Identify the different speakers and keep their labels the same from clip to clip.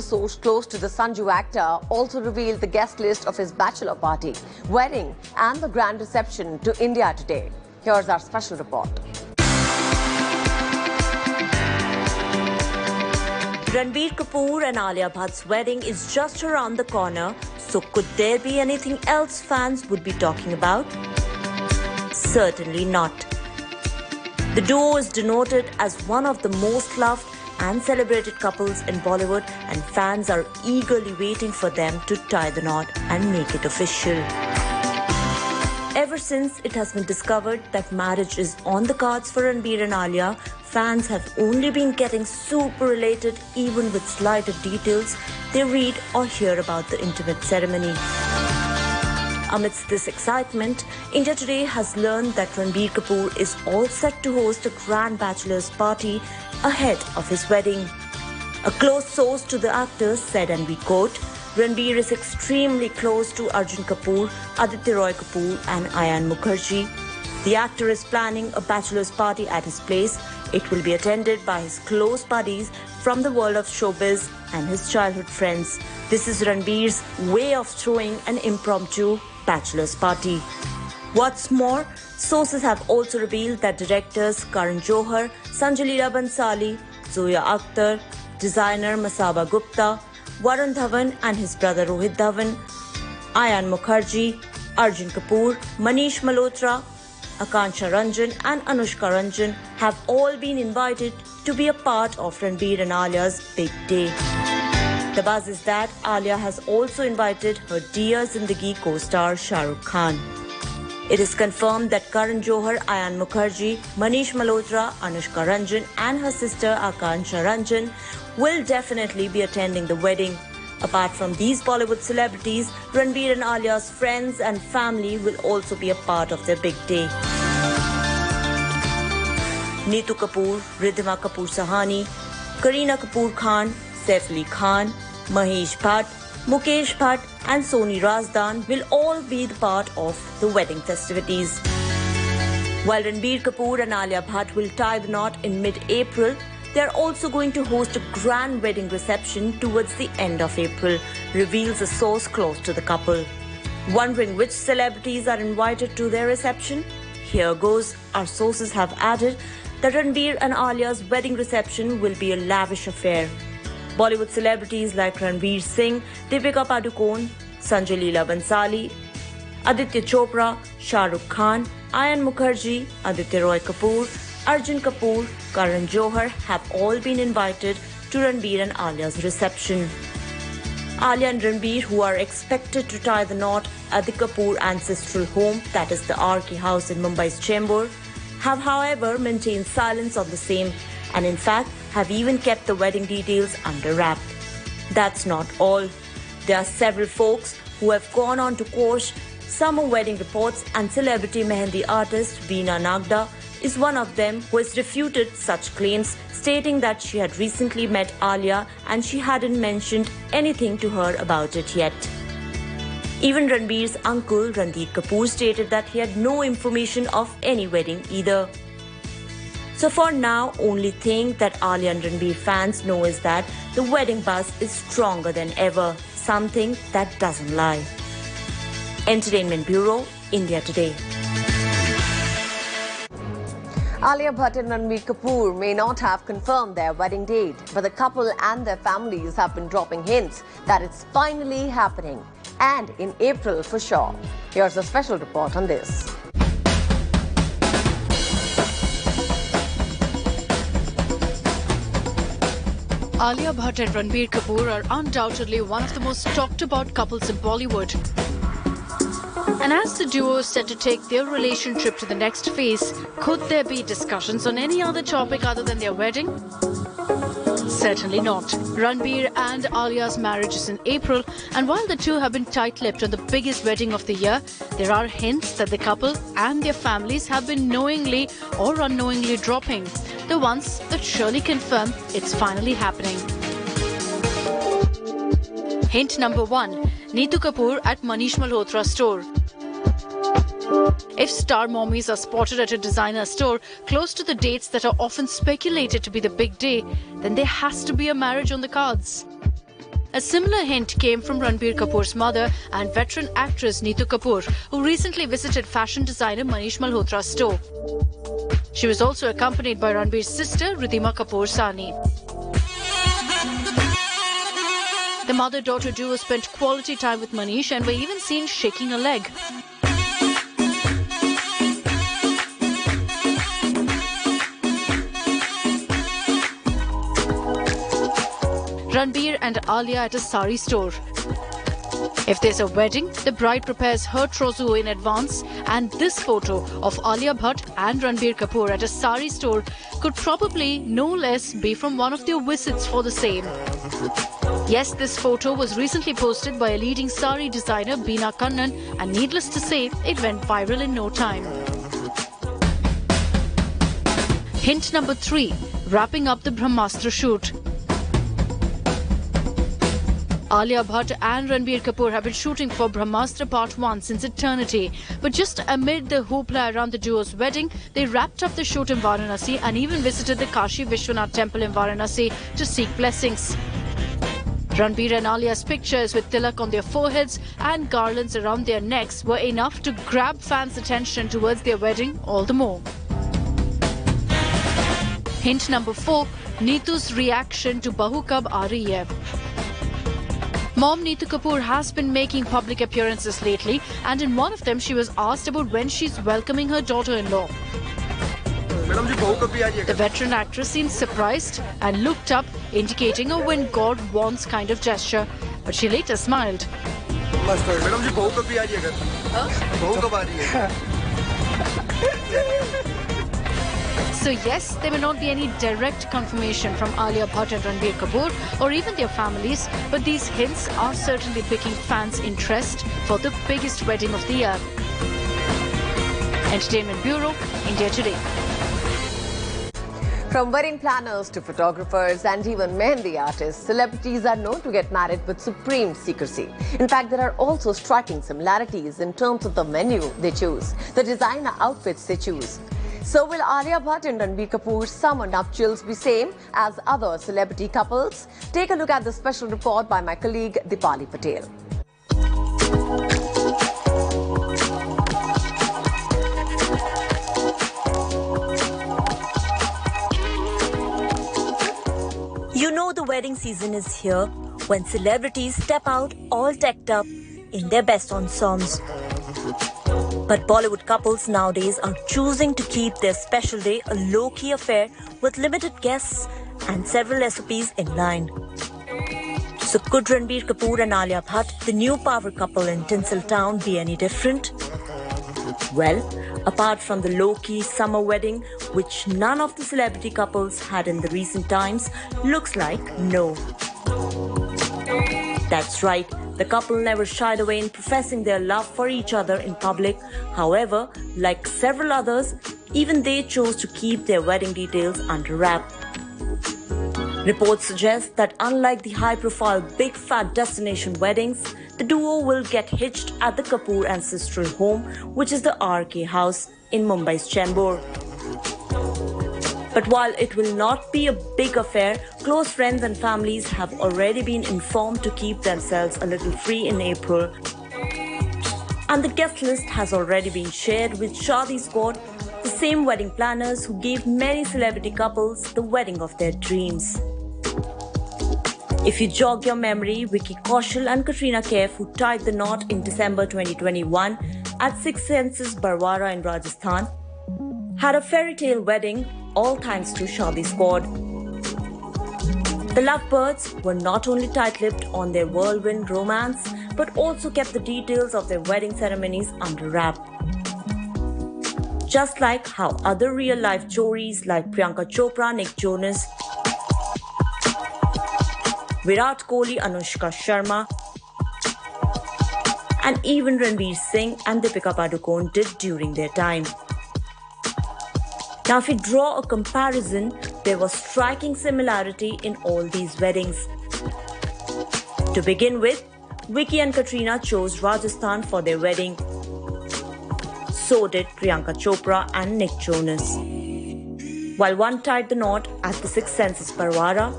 Speaker 1: source close to the Sanju actor also revealed the guest list of his bachelor party, wedding and the grand reception to India today. Here's our special report.
Speaker 2: Ranbir Kapoor and Alia Bhatt's wedding is just around the corner, so could there be anything else fans would be talking about? Certainly not. The duo is denoted as one of the most loved and celebrated couples in Bollywood, and fans are eagerly waiting for them to tie the knot and make it official. Ever since it has been discovered that marriage is on the cards for Ranbir and Alia, fans have only been getting super elated even with slighter details they read or hear about the intimate ceremony. Amidst this excitement, India Today has learned that Ranbir Kapoor is all set to host a grand bachelor's party ahead of his wedding. A close source to the actor said, and we quote, Ranbir is extremely close to Arjun Kapoor, Aditya Roy Kapoor and Ayan Mukherjee. The actor is planning a bachelor's party at his place. It will be attended by his close buddies from the world of showbiz and his childhood friends. This is Ranbir's way of throwing an impromptu bachelor's party. What's more, sources have also revealed that directors Karan Johar, Sanjay Leela Bhansali, Zoya Akhtar, designer Masaba Gupta, Varun Dhawan and his brother Rohit Dhawan, Ayan Mukherjee, Arjun Kapoor, Manish Malhotra, Akansha Ranjan and Anushka Ranjan have all been invited to be a part of Ranbir and Alia's big day. The buzz is that Alia has also invited her dear Zindagi co-star Shah Rukh Khan. It is confirmed that Karan Johar, Ayan Mukherjee, Manish Malhotra, Anushka Ranjan and her sister Akansha Ranjan will definitely be attending the wedding. Apart from these Bollywood celebrities, Ranbir and Alia's friends and family will also be a part of their big day. Neetu Kapoor, Riddhima Kapoor Sahani, Kareena Kapoor Khan, Saif Ali Khan, Mahesh Bhatt, Mukesh Bhatt and Soni Razdan will all be the part of the wedding festivities. While Ranbir Kapoor and Alia Bhatt will tie the knot in mid-April, they are also going to host a grand wedding reception towards the end of April, reveals a source close to the couple. Wondering which celebrities are invited to their reception? Here goes. Our sources have added that Ranbir and Alia's wedding reception will be a lavish affair. Bollywood celebrities like Ranveer Singh, Deepika Padukone, Sanjay Leela Bhansali, Aditya Chopra, Shah Rukh Khan, Ayan Mukherjee, Aditya Roy Kapoor, Arjun Kapoor, Karan Johar have all been invited to Ranbir and Alia's reception. Alia and Ranbir, who are expected to tie the knot at the Kapoor ancestral home, that is the RK house in Mumbai's Chembur, have however maintained silence on the same and in fact have even kept the wedding details under wrap. That's not all. There are several folks who have gone on to quash summer wedding reports, and celebrity mehendi artist Veena Nagda is one of them who has refuted such claims, stating that she had recently met Alia and she hadn't mentioned anything to her about it yet. Even Ranbir's uncle Randeep Kapoor stated that he had no information of any wedding either. So for now, only thing that Alia and Ranbir fans know is that the wedding buzz is stronger than ever, something that doesn't lie. Entertainment Bureau, India Today.
Speaker 1: Alia Bhatt and Ranbir Kapoor may not have confirmed their wedding date, but the couple and their families have been dropping hints that it's finally happening, and in April for sure. Here's a special report on this.
Speaker 3: Alia Bhatt and Ranbir Kapoor are undoubtedly one of the most talked about couples in Bollywood. And as the duo is set to take their relationship to the next phase, could there be discussions on any other topic other than their wedding? Certainly not. Ranbir and Alia's marriage is in April, and while the two have been tight-lipped on the biggest wedding of the year, there are hints that the couple and their families have been knowingly or unknowingly dropping the ones that surely confirm it's finally happening. Hint number 1. Neetu Kapoor at Manish Malhotra store. If star mommies are spotted at a designer store close to the dates that are often speculated to be the big day, then there has to be a marriage on the cards. A similar hint came from Ranbir Kapoor's mother and veteran actress Neetu Kapoor, who recently visited fashion designer Manish Malhotra's store. She was also accompanied by Ranbir's sister Ridhima Kapoor Sani. The mother-daughter duo spent quality time with Manish and were even seen shaking a leg. Ranbir and Alia at a sari store. If there's a wedding, the bride prepares her trousseau in advance, and this photo of Alia Bhatt and Ranbir Kapoor at a sari store could probably no less be from one of their visits for the same. Yes, this photo was recently posted by a leading sari designer, Beena Kannan, and needless to say, it went viral in no time. Hint number 3, wrapping up the Brahmastra shoot. Alia Bhatt and Ranbir Kapoor have been shooting for Brahmastra Part 1 since eternity. But just amid the hoopla around the duo's wedding, they wrapped up the shoot in Varanasi and even visited the Kashi Vishwanath temple in Varanasi to seek blessings. Ranbir and Alia's pictures with tilak on their foreheads and garlands around their necks were enough to grab fans' attention towards their wedding all the more. Hint number 4, Neetu's reaction to Bahu Kab Aa Rahi Hai. Mom Neetu Kapoor has been making public appearances lately, and in one of them she was asked about when she's welcoming her daughter-in-law. The veteran actress seemed surprised and looked up, indicating a when God wants kind of gesture, but she later smiled. So yes, there may not be any direct confirmation from Alia Bhatt and Ranbir Kapoor or even their families, but these hints are certainly piquing fans' interest for the biggest wedding of the year. Entertainment Bureau, India Today.
Speaker 1: From wedding planners to photographers and even mehndi artists, celebrities are known to get married with supreme secrecy. In fact, there are also striking similarities in terms of the menu they choose, the designer outfits they choose. So will Alia Bhatt and Ranbir Kapoor's summer nuptials be same as other celebrity couples? Take a look at the special report by my colleague Dipali Patel.
Speaker 2: You know the wedding season is here when celebrities step out all decked up in their best ensembles. But Bollywood couples nowadays are choosing to keep their special day a low-key affair with limited guests and several SOPs in line. So could Ranbir Kapoor and Alia Bhatt, the new power couple in Tinseltown, be any different? Well, apart from the low-key summer wedding, which none of the celebrity couples had in the recent times, looks like no. That's right. The couple never shied away in professing their love for each other in public. However, like several others, even they chose to keep their wedding details under wrap. Reports suggest that unlike the high-profile big fat destination weddings, the duo will get hitched at the Kapoor ancestral home, which is the RK House in Mumbai's Chembur. But while it will not be a big affair, close friends and families have already been informed to keep themselves a little free in April. And the guest list has already been shared with Shaadi Squad, the same wedding planners who gave many celebrity couples the wedding of their dreams. If you jog your memory, Vicky Kaushal and Katrina Kaif, who tied the knot in December 2021 at Six Senses Barwara in Rajasthan, had a fairy tale wedding, all thanks to Shaadi Squad. The lovebirds were not only tight-lipped on their whirlwind romance, but also kept the details of their wedding ceremonies under wrap. Just like how other real-life Joris like Priyanka Chopra, Nick Jonas, Virat Kohli, Anushka Sharma, and even Ranveer Singh and Deepika Padukone did during their time. Now, if we draw a comparison, there was striking similarity in all these weddings. To begin with, Vicky and Katrina chose Rajasthan for their wedding. So did Priyanka Chopra and Nick Jonas. While one tied the knot at the Six Senses Barwara,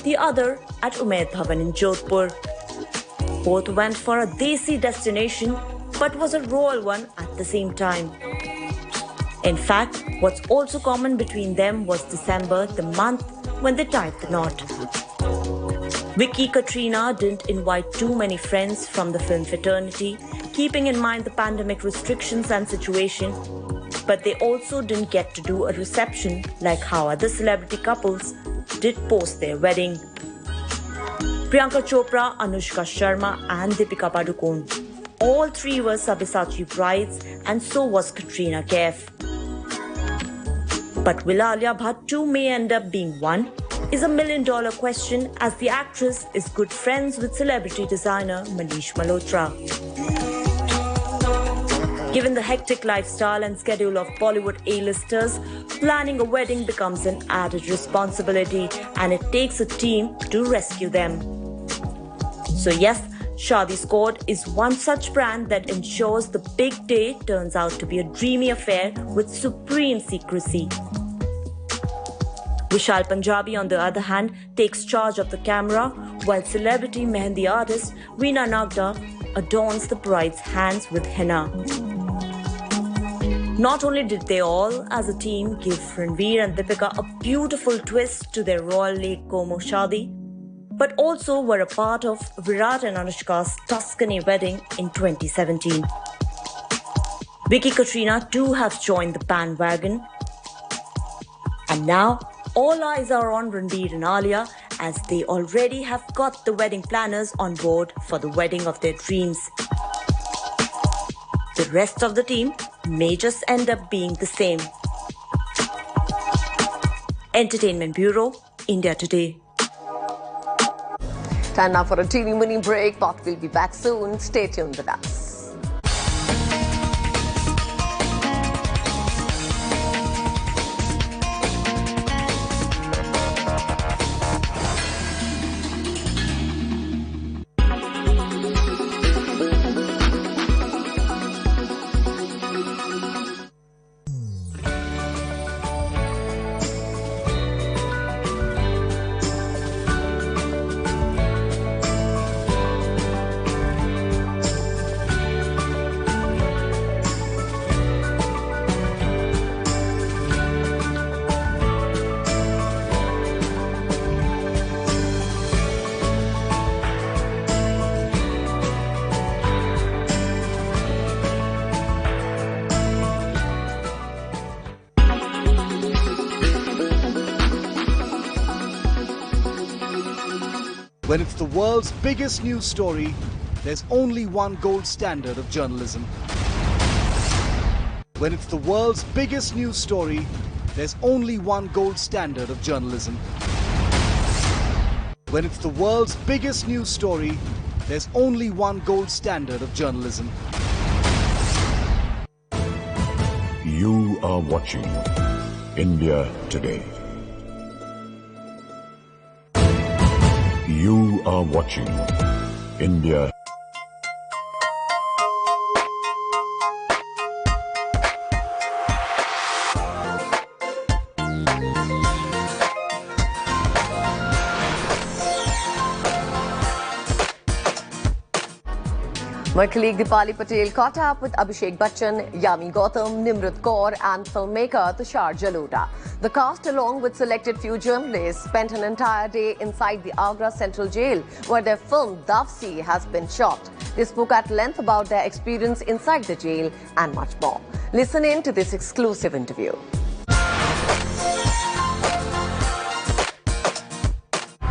Speaker 2: the other at Umaid Bhavan in Jodhpur. Both went for a desi destination, but was a royal one at the same time. In fact, what's also common between them was December, the month when they tied the knot. Vicky Katrina didn't invite too many friends from the film fraternity, keeping in mind the pandemic restrictions and situation, but they also didn't get to do a reception like how other celebrity couples did post their wedding. Priyanka Chopra, Anushka Sharma and Deepika Padukone. All three were Sabyasachi brides and so was Katrina Kaif. But will Alia Bhatt too may end up being one? Is $1 million question as the actress is good friends with celebrity designer Manish Malhotra. Given the hectic lifestyle and schedule of Bollywood A-listers, planning a wedding becomes an added responsibility and it takes a team to rescue them. So yes, Shaadi Squad is one such brand that ensures the big day turns out to be a dreamy affair with supreme secrecy. Vishal Punjabi, on the other hand, takes charge of the camera, while celebrity mehendi artist Veena Nagda adorns the bride's hands with henna. Not only did they all, as a team, give Ranveer and Deepika a beautiful twist to their royal late Como Shaadi, but also were a part of Virat and Anushka's Tuscany wedding in 2017. Vicky Katrina too has joined the bandwagon. And now, all eyes are on Ranveer and Alia as they already have got the wedding planners on board for the wedding of their dreams. The rest of the team may just end up being the same. Entertainment Bureau, India Today.
Speaker 1: Time now for a teeny mini break, but we'll be back soon. Stay tuned with us.
Speaker 4: When it's the world's biggest news story, there's only one gold standard of journalism. When it's the world's biggest news story, there's only one gold standard of journalism. When it's the world's biggest news story, there's only one gold standard of journalism.
Speaker 5: You are watching India Today. You are watching India.
Speaker 1: My colleague Dipali Patel caught up with Abhishek Bachchan, Yami Gautam, Nimrat Kaur and filmmaker Tushar Jalota. The cast, along with selected few journalists, spent an entire day inside the Agra Central Jail, where their film Dafsi has been shot. They spoke at length about their experience inside the jail and much more. Listen in to this exclusive interview.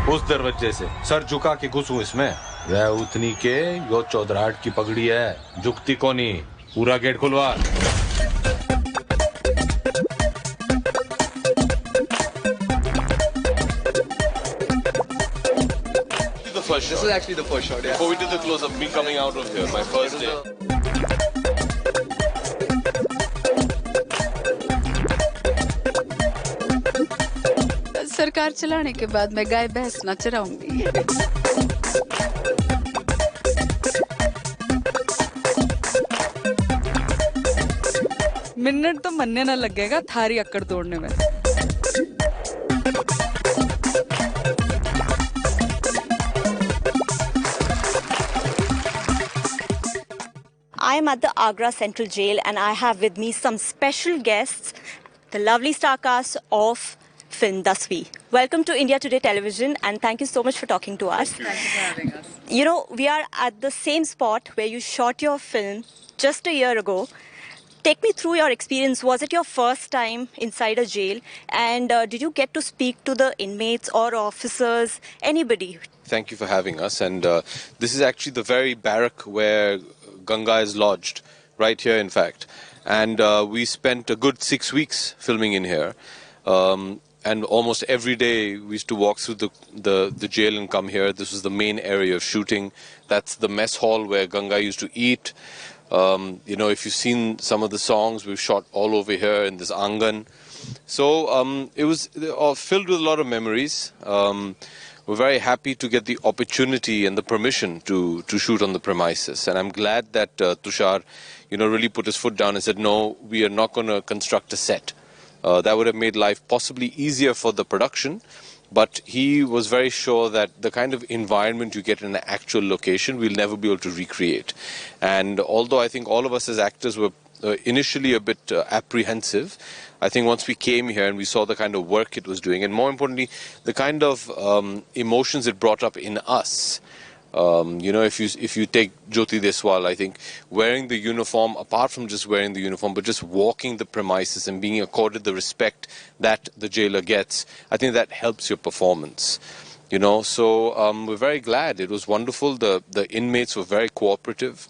Speaker 6: उस दरवाजे से sir झुका के घुसूं इसमें। वह उतनी के यो चौधराहट की पगड़ी है, झुकती कोनी। पूरा गेट खुलवा।
Speaker 7: This is actually the first shot, yeah.
Speaker 6: Before we did the close-up, me coming out of here, my first day.
Speaker 3: सरकार चलाने के बाद मैं गाय भैंस ना चराऊंगी। मिनट तो मनने ना लगेगा थारी अक्कड़ तोड़ने में।
Speaker 2: am at the Agra Central Jail and I have with me some special guests, the lovely star cast of film Dasvi. Welcome to India Today Television and thank you so much for talking to us.
Speaker 8: Thank you for having us.
Speaker 2: You know, we are at the same spot where you shot your film just a year ago. Take me through your experience. Was it your first time inside a jail? And did you get to speak to the inmates or officers, anybody?
Speaker 6: Thank you for having us. And this is actually the very barrack where Ganga is lodged, right here, in fact. And we spent a good 6 weeks filming in here. And almost every day we used to walk through the jail and come here. This was the main area of shooting. That's the mess hall where Ganga used to eat. You know, if you've seen some of the songs, we've shot all over here in this Angan. So it was filled with a lot of memories. We're very happy to get the opportunity and the permission to shoot on the premises. And I'm glad that Tushar, you know, really put his foot down and said, no, we are not going to construct a set. That would have made life possibly easier for the production. But he was very sure that the kind of environment you get in an actual location, we'll never be able to recreate. And although I think all of us as actors were initially a bit apprehensive, I think once we came here and we saw the kind of work it was doing, and more importantly, the kind of emotions it brought up in us. You know, if you take Jyoti Deswal, I think wearing the uniform, apart from just wearing the uniform, but just walking the premises and being accorded the respect that the jailer gets, I think that helps your performance. You know, so we're very glad. It was wonderful. The inmates were very cooperative.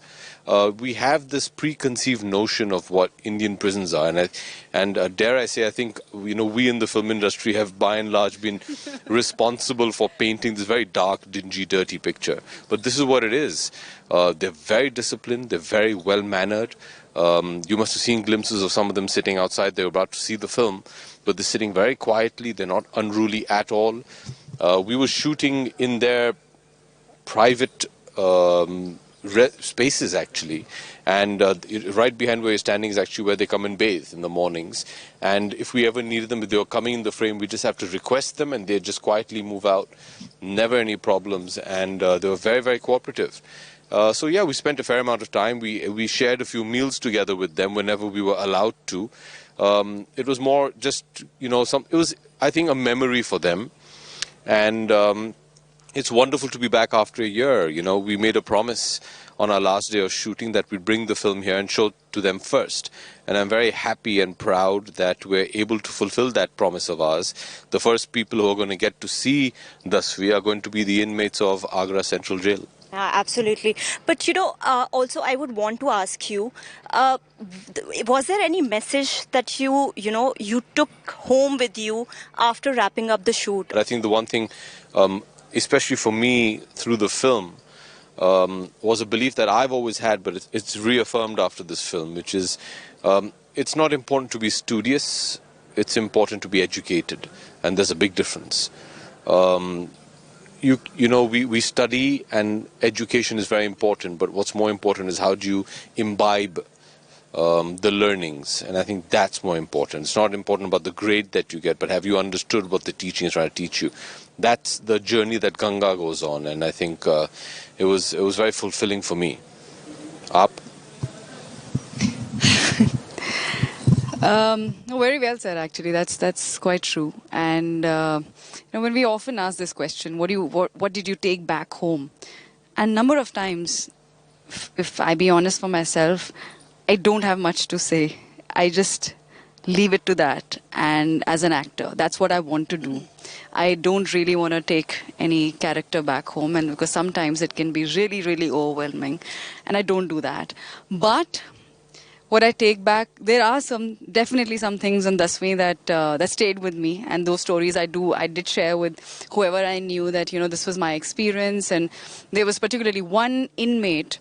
Speaker 6: We have this preconceived notion of what Indian prisons are, and dare I say, I think, you know, we in the film industry have by and large been responsible for painting this very dark, dingy, dirty picture. But this is what it is. They're very disciplined. They're very well mannered. You must have seen glimpses of some of them sitting outside. They were about to see the film, but they're sitting very quietly. They're not unruly at all. We were shooting in their private spaces, actually, and right behind where you're standing is actually where they come and bathe in the mornings. And if we ever needed them, if they were coming in the frame, we just have to request them and they just quietly move out. Never any problems, and they were very, very cooperative. So yeah, we spent a fair amount of time. We shared a few meals together with them whenever we were allowed to. It was more just, you know, it was, I think, a memory for them. And it's wonderful to be back after a year. You know, we made a promise on our last day of shooting that we'd bring the film here and show it to them first. And I'm very happy and proud that we're able to fulfill that promise of ours. The first people who are going to get to see Dasvi are going to be the inmates of Agra Central Jail.
Speaker 2: Absolutely. But, you know, also I would want to ask you, was there any message that you took home with you after wrapping up the shoot?
Speaker 6: I think the one thing, especially for me through the film, was a belief that I've always had, but it's reaffirmed after this film, which is it's not important to be studious, it's important to be educated. And there's a big difference. You know, we study and education is very important, but what's more important is how do you imbibe the learnings, and I think that's more important. It's not important about the grade that you get, but have you understood what the teaching is trying to teach you? That's the journey that Ganga goes on, and I think it was very fulfilling for me. Up.
Speaker 8: Very well said, actually. That's quite true. And you know, when we often ask this question, what did you take back home? And number of times, if I be honest for myself, I don't have much to say. I just leave it to that. And as an actor, that's what I want to do. I don't really want to take any character back home, and because sometimes it can be really, really overwhelming, and I don't do that. But what I take back, there are definitely some things in Dasvi that stayed with me, and those stories I did share with whoever I knew that, you know, this was my experience. And there was particularly one inmate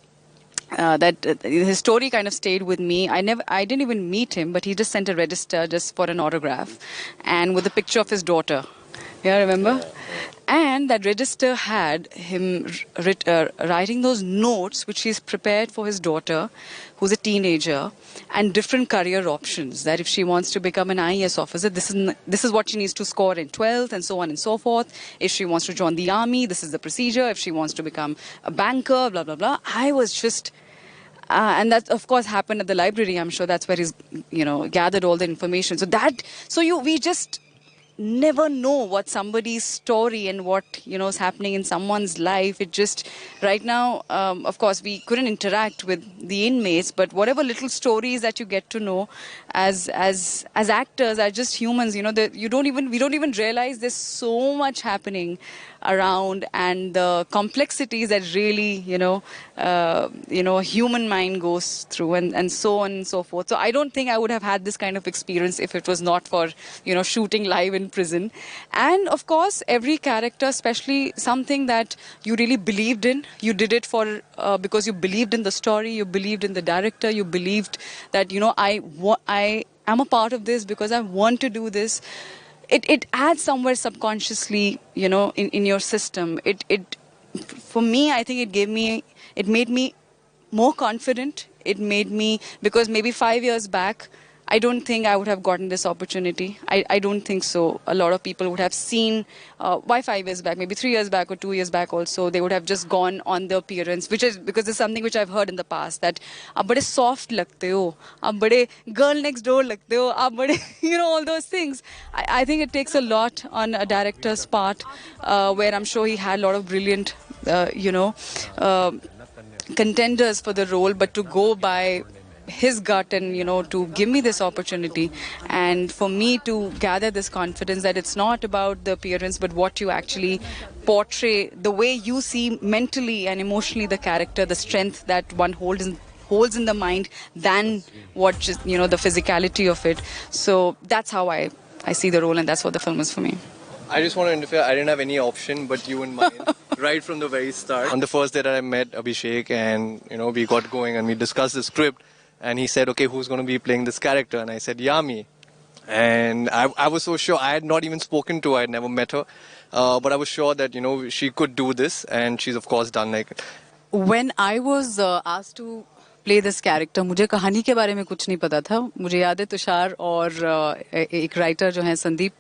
Speaker 8: that his story kind of stayed with me. I didn't even meet him, but he just sent a register just for an autograph, and with a picture of his daughter. Yeah, remember? And that register had him writing those notes which he's prepared for his daughter, who's a teenager, and different career options. That if she wants to become an IAS officer, this is what she needs to score in 12th, and so on and so forth. If she wants to join the army, this is the procedure. If she wants to become a banker, blah, blah, blah. And that, of course, happened at the library. I'm sure that's where he's, gathered all the information. We just never know what somebody's story and what, is happening in someone's life. It just, right now, of course, we couldn't interact with the inmates, but whatever little stories that you get to know as actors, as just humans, that we don't even realize there's so much happening around, and the complexities that really, human mind goes through, and so on and so forth. So I don't think I would have had this kind of experience if it was not for, shooting live in prison. And of course, every character, especially something that you really believed in, you did it for because you believed in the story, you believed in the director, you believed that, I am a part of this because I want to do this. It adds somewhere subconsciously, in your system. For me, I think it made me more confident. It made me, because maybe 5 years back, I don't think I would have gotten this opportunity. I don't think so. A lot of people would have seen, why 5 years back, maybe 3 years back or 2 years back also, they would have just gone on the appearance, which is because it's something which I've heard in the past, that aap bade soft lagte ho, aap bade girl next door lagte ho, aap bade, all those things. I think it takes a lot on a director's part, where I'm sure he had a lot of brilliant, contenders for the role, but to go by his gut and, to give me this opportunity, and for me to gather this confidence that it's not about the appearance, but what you actually portray, the way you see mentally and emotionally the character, the strength that one holds in the mind, than what just, the physicality of it. So that's how I see the role, and that's what the film is for me.
Speaker 7: I just want to interfere. I didn't have any option but you and mine right from the very start. On the first day that I met Abhishek, and we got going and we discussed the script, and he said, okay, who's going to be playing this character? And I said, Yami. And I was so sure. I had not even spoken to her. I had never met her. But I was sure that, she could do this. And she's, of course, done like it.
Speaker 9: When I was asked to play this character, मुझे कहानी के बारे में कुछ नहीं पता था. मुझे याद है तुषार और एक राइटर जो हैं संदीप,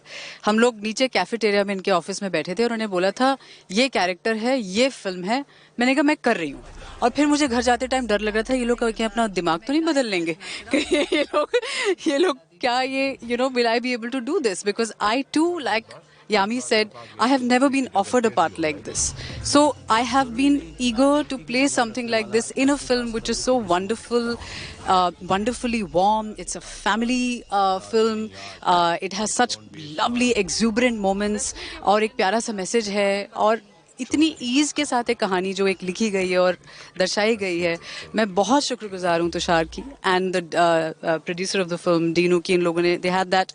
Speaker 9: हम लोग नीचे कैफेटेरिया में इनके ऑफिस में बैठे थे और उन्हें बोला था ये कैरेक्टर है, ये फिल्म है. मैंने कहा मैं कर रही हूँ. और फिर मुझे घर जाते टाइम डर लग रहा था ये लोग क्या अपना दिमाग तो नहीं बदल लेंगे कि ये लोग क्या ये will I be able to do this, because I too, like Yami said, I have never been offered a part like this. So I have been eager to play something like this in a film which is so wonderful, wonderfully warm. It's a family film. It has such lovely, exuberant moments. और एक प्यारा सा message है और इतनी ease के साथ एक कहानी जो एक लिखी गई है और दर्शाई गई है. मैं बहुत शुक्रगुजार हूँ तुषार की and the producer of the film Dinu की. इन लोगों ने they had that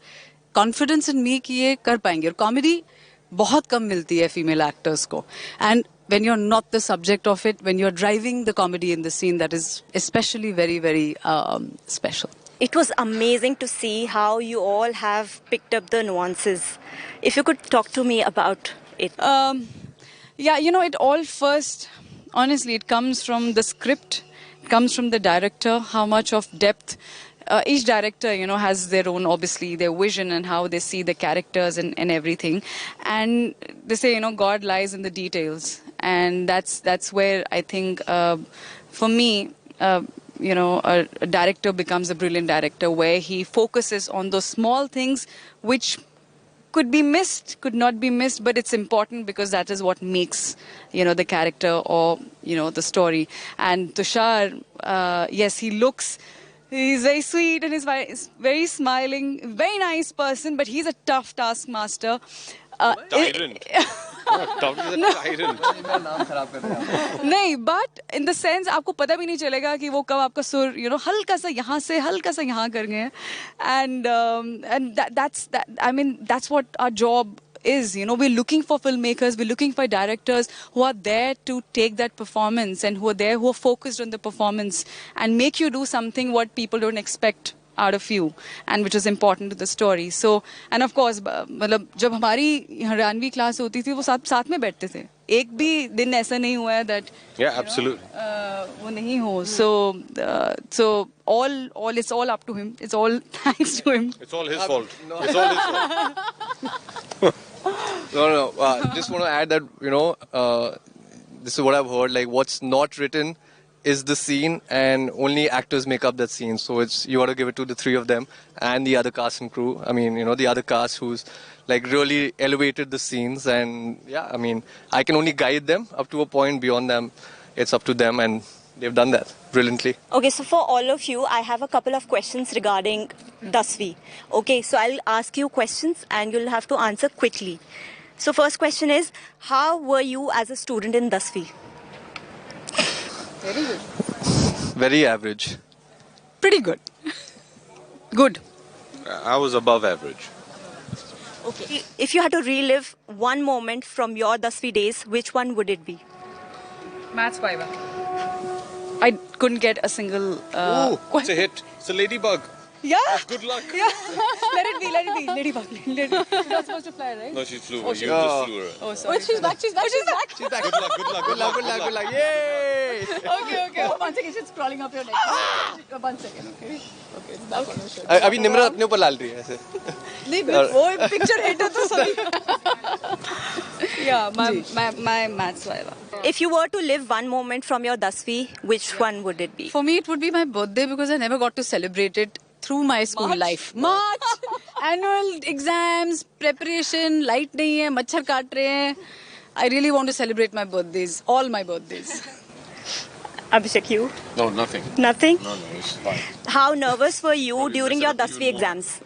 Speaker 9: confidence in me कि ये कर पाएंगे. और कॉमेडी बहुत कम मिलती है फीमेल एक्टर्स को, and when you're not the subject of it, when you're driving the comedy in the scene, that is especially very, very special.
Speaker 2: It was amazing to see how you all have picked up the nuances. If you could talk to me about it.
Speaker 8: Yeah, it all first, honestly, it comes from the script, it comes from the director, how much of depth. Each director, has their own, obviously, their vision and how they see the characters and everything. And they say, God lies in the details. And that's where I think, for me, a director becomes a brilliant director, where he focuses on those small things which could be missed, could not be missed, but it's important because that is what makes, the character or, the story. And Tushar, yes, he's very sweet and he's very smiling, very nice person, but he's a tough taskmaster.
Speaker 6: Tyrant. Tough is a tyrant.
Speaker 8: नहीं, but in the sense आपको पता भी नहीं चलेगा कि वो कब आपका सुर, हल्का सा यहाँ से हल्का सा यहाँ कर गए. And that's what our job is. We're looking for filmmakers, we're looking for directors who are there to take that performance and who are focused on the performance and make you do something what people don't expect out of you, and which is important to the story. So, and of course, मतलब जब हमारी हरानवी class होती थी वो साथ में बैठते थे. एक भी दिन ऐसा नहीं हुआ है that
Speaker 6: absolutely
Speaker 8: वो नहीं हो. So all it's all up to him. It's all thanks to him.
Speaker 6: It's all his fault. It's all his fault.
Speaker 7: No. Just want to add that, this is what I've heard, like what's not written is the scene, and only actors make up that scene. So it's you got to give it to the three of them and the other cast and crew. I mean, the other cast who's like really elevated the scenes. And yeah, I mean, I can only guide them up to a point. Beyond them, it's up to them, and they've done that brilliantly.
Speaker 2: Okay, so for all of you, I have a couple of questions regarding Dasvi. Okay, so I'll ask you questions and you'll have to answer quickly. So first question is, how were you as a student in Dasvi?
Speaker 9: Very good.
Speaker 7: Very average.
Speaker 9: Pretty good. Good.
Speaker 6: I was above average.
Speaker 2: Okay. If you had to relive one moment from your Dasvi days, which one would it be?
Speaker 8: Maths Viva. I couldn't get a single.
Speaker 6: Ooh, it's a hit. It's a ladybug.
Speaker 8: Yeah.
Speaker 6: Good luck.
Speaker 8: Yeah. Let it be. Ladybug. She's not supposed to fly, right?
Speaker 6: No, she flew.
Speaker 8: Oh,
Speaker 6: You just flew her.
Speaker 8: Oh, sorry. She's back. She's back.
Speaker 7: She's back.
Speaker 6: Good luck.
Speaker 7: Yay!
Speaker 8: Okay. Oh, 1 second. She's crawling up your neck. 1 second. Okay. It's back on your shirt.
Speaker 7: अभी निम्रत अपने ऊपर डाल रही है ऐसे.
Speaker 8: नहीं, वो picture hit तो sorry. Yeah, my maths Viva.
Speaker 2: If you were to live one moment from your Dasvi, which one would it be?
Speaker 9: For me, it would be my birthday because I never got to celebrate it through my school life. March, annual exams, preparation, light nahi hai, machhar kaat rahe hain. I really want to celebrate my birthdays, all my birthdays.
Speaker 2: Abhishek, you?
Speaker 6: No, nothing.
Speaker 2: Nothing?
Speaker 6: No, it's fine.
Speaker 2: How nervous were you during your Dasvi exams?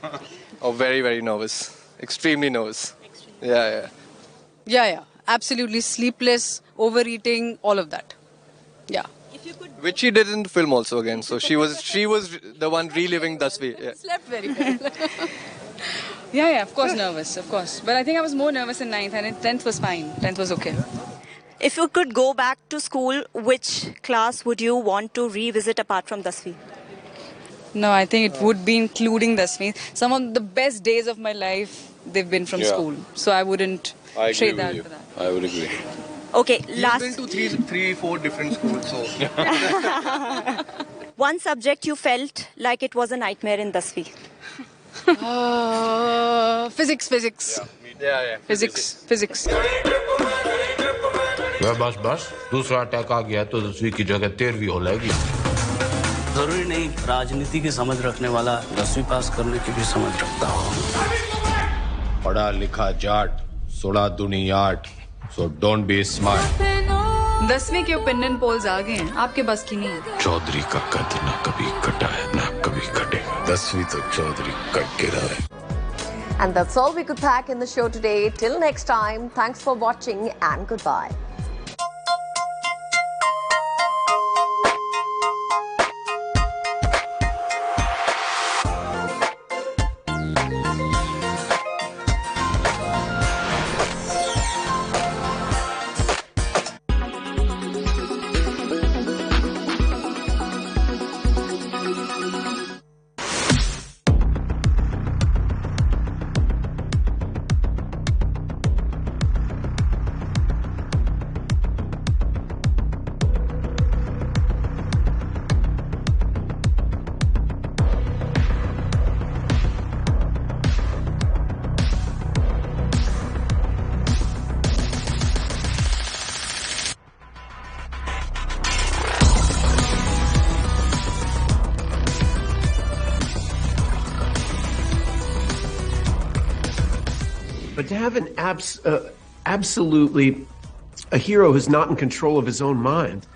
Speaker 7: Oh, very, very nervous. Extremely nervous. Yeah.
Speaker 9: Yeah. Absolutely sleepless, overeating, all of that. Yeah.
Speaker 7: Which she did in the film also again. So she was the one reliving Dasvi. Yeah.
Speaker 9: Slept very well. Yeah, of course nervous, of course. But I think I was more nervous in 9th and in 10th was fine. 10th was okay.
Speaker 2: If you could go back to school, which class would you want to revisit apart from Dasvi?
Speaker 8: No, I think it would be including Dasvi. Some of the best days of my life, they've been from school. So I wouldn't trade that for that.
Speaker 6: I would agree.
Speaker 2: Okay, last...
Speaker 7: You've been to 4 different schools, so...
Speaker 2: One subject you felt like it was a nightmare in Dasvi?
Speaker 9: Physics.
Speaker 7: Yeah.
Speaker 8: Physics.
Speaker 10: बस दूसरा attack आ गया तो 10वीं की जगह 13वीं हो जाएगी.
Speaker 11: जरूरी नहीं राजनीति की समझ रखने वाला 10वीं पास करने की भी समझ रखता हो.
Speaker 10: पढ़ा लिखा जाट सोड़ा दुनी आट. So don't be smart.
Speaker 8: 10वीं के ओपिनियन पोल्स आ गए हैं. आपके बस की नहीं है.
Speaker 10: चौधरी का कद ना कभी कटा है ना कभी कटेगा. 10वीं तो चौधरी कट के रहा है.
Speaker 1: And that's all we could pack in the show today. Till next time, thanks for watching and goodbye.
Speaker 12: But to have an absolutely a hero who's not in control of his own mind,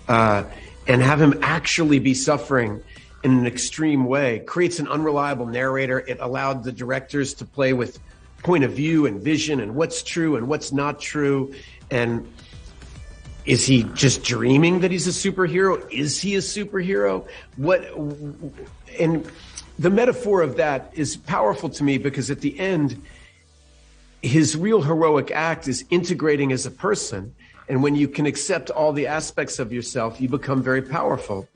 Speaker 12: and have him actually be suffering in an extreme way creates an unreliable narrator. It allowed the directors to play with point of view and vision and what's true and what's not true. And is he just dreaming that he's a superhero? Is he a superhero? And the metaphor of that is powerful to me because at the end, his real heroic act is integrating as a person. And when you can accept all the aspects of yourself, you become very powerful.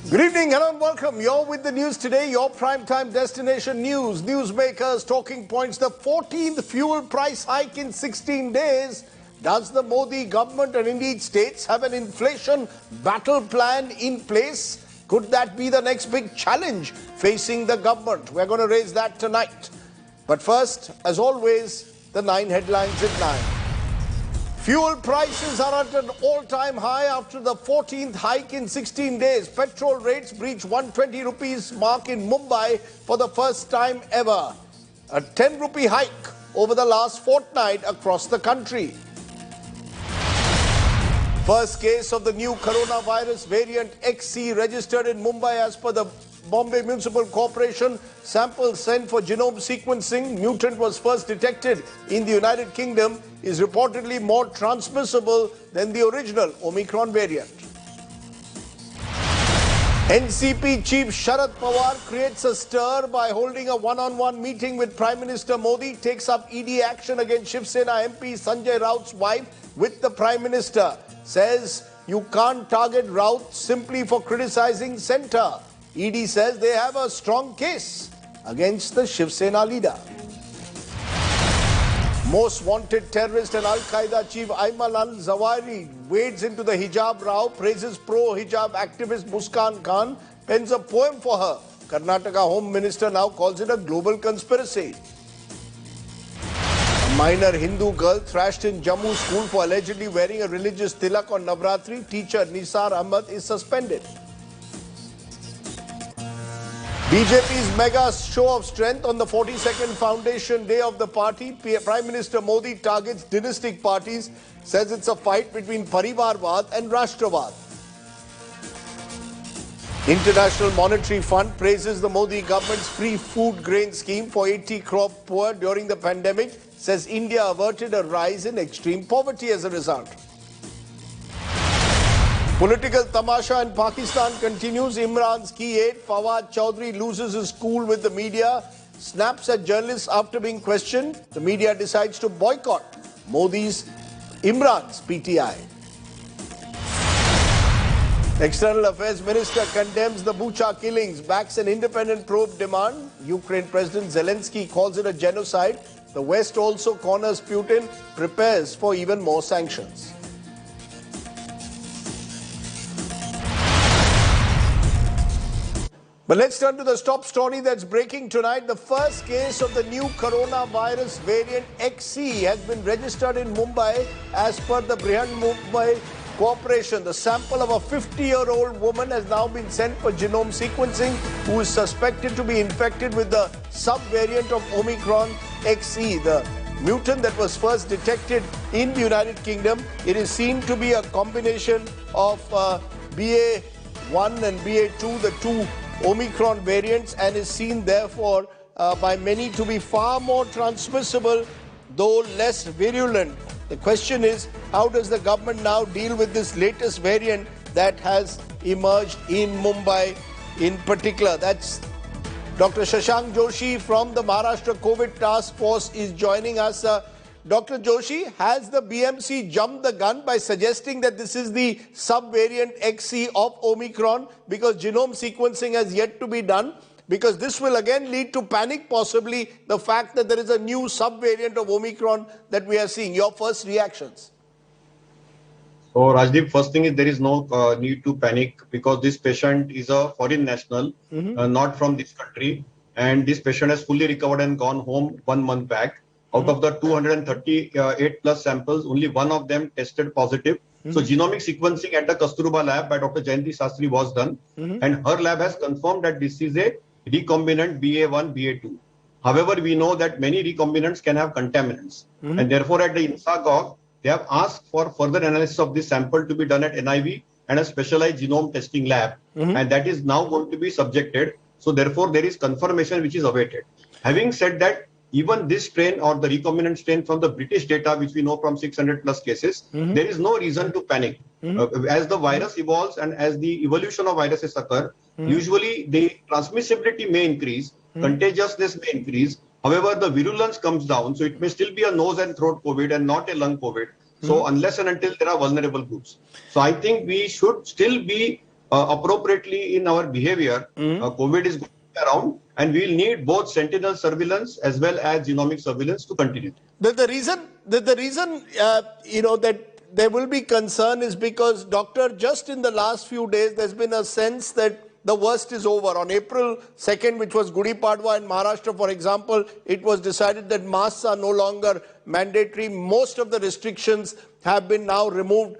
Speaker 13: Good evening, hello and welcome. You're with the news today, your primetime destination news. Newsmakers, talking points, the 14th fuel price hike in 16 days. Does the Modi government and indeed states have an inflation battle plan in place? Could that be the next big challenge facing the government? We're going to raise that tonight. But first, as always, the 9 headlines at 9. Fuel prices are at an all-time high after the 14th hike in 16 days. Petrol rates breach 120 rupees mark in Mumbai for the first time ever. A 10 rupee hike over the last fortnight across the country. First case of the new coronavirus variant XC registered in Mumbai as per the Bombay Municipal Corporation. Samples sent for genome sequencing. Mutant was first detected in the United Kingdom, is reportedly more transmissible than the original Omicron variant. NCP Chief Sharad Pawar creates a stir by holding a one-on-one meeting with Prime Minister Modi, takes up ED action against Shiv Sena MP Sanjay Raut's wife with the Prime Minister. Says you can't target Raut simply for criticizing centre. ED says they have a strong case against the Shiv Sena leader. Most wanted terrorist and Al-Qaeda chief Ayman al-Zawahiri wades into the hijab row, praises pro-hijab activist Muskan Khan, pens a poem for her. Karnataka Home Minister now calls it a global conspiracy. A minor Hindu girl thrashed in Jammu school for allegedly wearing a religious tilak on Navratri. Teacher Nisar Ahmad is suspended. BJP's mega show of strength on the 42nd foundation day of the party. Prime Minister Modi targets dynastic parties, says it's a fight between Parivarvad and Rashtravad. International Monetary Fund praises the Modi government's free food grain scheme for 80 crore poor during the pandemic, says India averted a rise in extreme poverty as a result. Political tamasha in Pakistan continues. Imran's key aide Fawad Chaudhry loses his cool with the media, snaps at journalists after being questioned. The media decides to boycott Imran's PTI. External Affairs Minister condemns the Bucha killings, backs an independent probe demand. Ukraine President Zelensky calls it a genocide. The West also corners Putin, prepares for even more sanctions. But let's turn to the top story that's breaking tonight. The first case of the new coronavirus variant XC has been registered in Mumbai as per the Brihan Mumbai Corporation. The sample of a 50-year-old woman has now been sent for genome sequencing, who is suspected to be infected with the subvariant of Omicron XE, the mutant that was first detected in the United Kingdom. It is seen to be a combination of BA1 and BA2, the two Omicron variants, and is seen therefore by many to be far more transmissible, though less virulent. The question is, how does the government now deal with this latest variant that has emerged in Mumbai in particular? That's Dr. Shashank Joshi from the Maharashtra COVID Task Force is joining us. Dr. Joshi, has the BMC jumped the gun by suggesting that this is the subvariant XC of Omicron because genome sequencing has yet to be done? Because this will again lead to panic, possibly the fact that there is a new subvariant of Omicron that we are seeing. Your first reactions?
Speaker 14: So Rajdeep, first thing is there is no need to panic because this patient is a foreign national, not from this country. And this patient has fully recovered and gone home 1 month back. Out of the 238 plus samples, only one of them tested positive. So genomic sequencing at the Kasturba lab by Dr. Jayanti Sastry was done. And her lab has confirmed that this is a recombinant BA1, BA2. However, we know that many recombinants can have contaminants. And therefore, at the INSAGOG, they have asked for further analysis of this sample to be done at NIV and a specialized genome testing lab. And that is now going to be subjected. So therefore, there is confirmation which is awaited. Having said that, even this strain or the recombinant strain from the British data, which we know from 600 plus cases, there is no reason to panic. As the virus evolves and as the evolution of viruses occur, usually the transmissibility may increase, contagiousness may increase. However, the virulence comes down. So it may still be a nose and throat COVID and not a lung COVID. So unless and until there are vulnerable groups. So I think we should still be appropriately in our behavior. COVID is going around. and we will need both sentinel surveillance as well as genomic surveillance to continue.
Speaker 13: The reason that there will be concern is because, Doctor, just in the last few days, there's been a sense that the worst is over. On April 2nd, which was Gudi Padwa in Maharashtra, for example, it was decided that masks are no longer mandatory. Most of the restrictions have been now removed.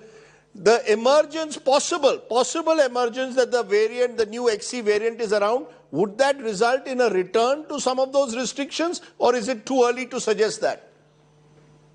Speaker 13: The emergence, possible emergence that the new XE variant is around, would that result in a return to some of those restrictions, or is it too early to suggest that?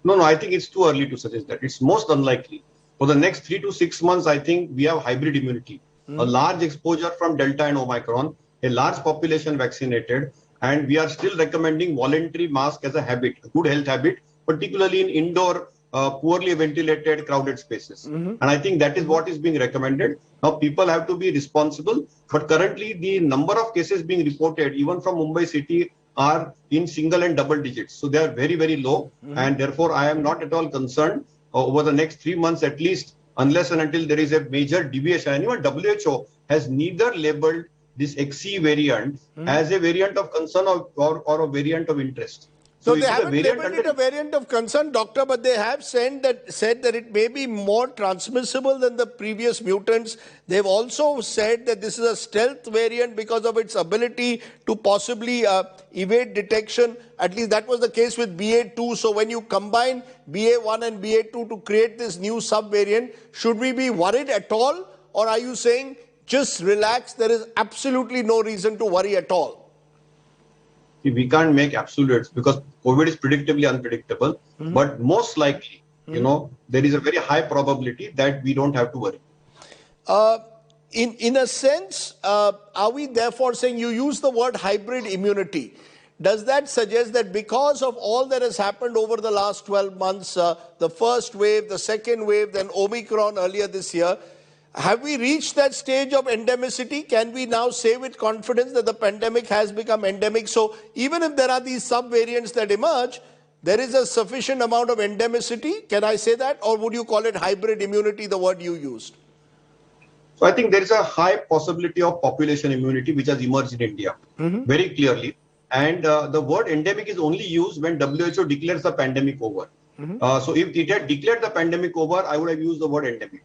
Speaker 14: No, I think it's too early to suggest that. It's most unlikely. For the next 3 to 6 months, I think we have hybrid immunity. A large exposure from Delta and Omicron, a large population vaccinated, and we are still recommending voluntary mask as a habit, a good health habit, particularly in indoor, poorly ventilated, crowded spaces. And I think that is what is being recommended. Now, people have to be responsible, but currently the number of cases being reported, even from Mumbai city, are in single and double digits. So they are very, very low. And therefore, I am not at all concerned over the next 3 months at least, unless and until there is a major deviation. And even WHO has neither labeled this XE variant as a variant of concern or a variant of interest.
Speaker 13: So they haven't labeled it a variant of concern, Doctor, but they have said that it may be more transmissible than the previous mutants. They've also said that this is a stealth variant because of its ability to possibly evade detection. At least that was the case with BA2. So when you combine BA1 and BA2 to create this new subvariant, should we be worried at all? Or are you saying just relax, there is absolutely no reason to worry at all?
Speaker 14: We can't make absolutes because COVID is predictably unpredictable. But most likely, there is a very high probability that we don't have to worry.
Speaker 13: In a sense, are we therefore saying, you use the word hybrid immunity? Does that suggest that because of all that has happened over the last 12 months, the first wave, the second wave, then Omicron earlier this year, have we reached that stage of endemicity? Can we now say with confidence that the pandemic has become endemic? So even if there are these subvariants that emerge, there is a sufficient amount of endemicity. Can I say that? Or would you call it hybrid immunity, the word you used?
Speaker 14: So I think there is a high possibility of population immunity which has emerged in India very clearly. And the word endemic is only used when WHO declares the pandemic over. So if it had declared the pandemic over, I would have used the word endemic.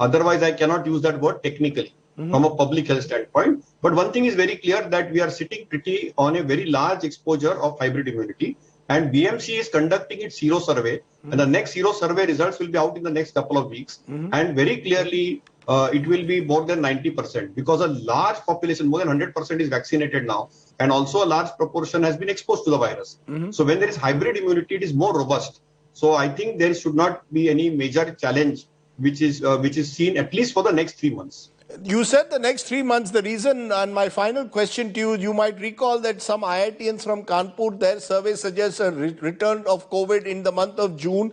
Speaker 14: Otherwise, I cannot use that word technically from a public health standpoint. But one thing is very clear that we are sitting pretty on a very large exposure of hybrid immunity. And BMC is conducting its Sero survey. And the next Sero survey results will be out in the next couple of weeks. And very clearly, it will be more than 90% because a large population, more than 100% is vaccinated now. And also a large proportion has been exposed to the virus. So when there is hybrid immunity, it is more robust. So I think there should not be any major challenge which is seen at least for the next 3 months.
Speaker 13: You said the next 3 months. The reason, and my final question to you, you might recall that some IITians from Kanpur, their survey suggests a return of COVID in the month of June.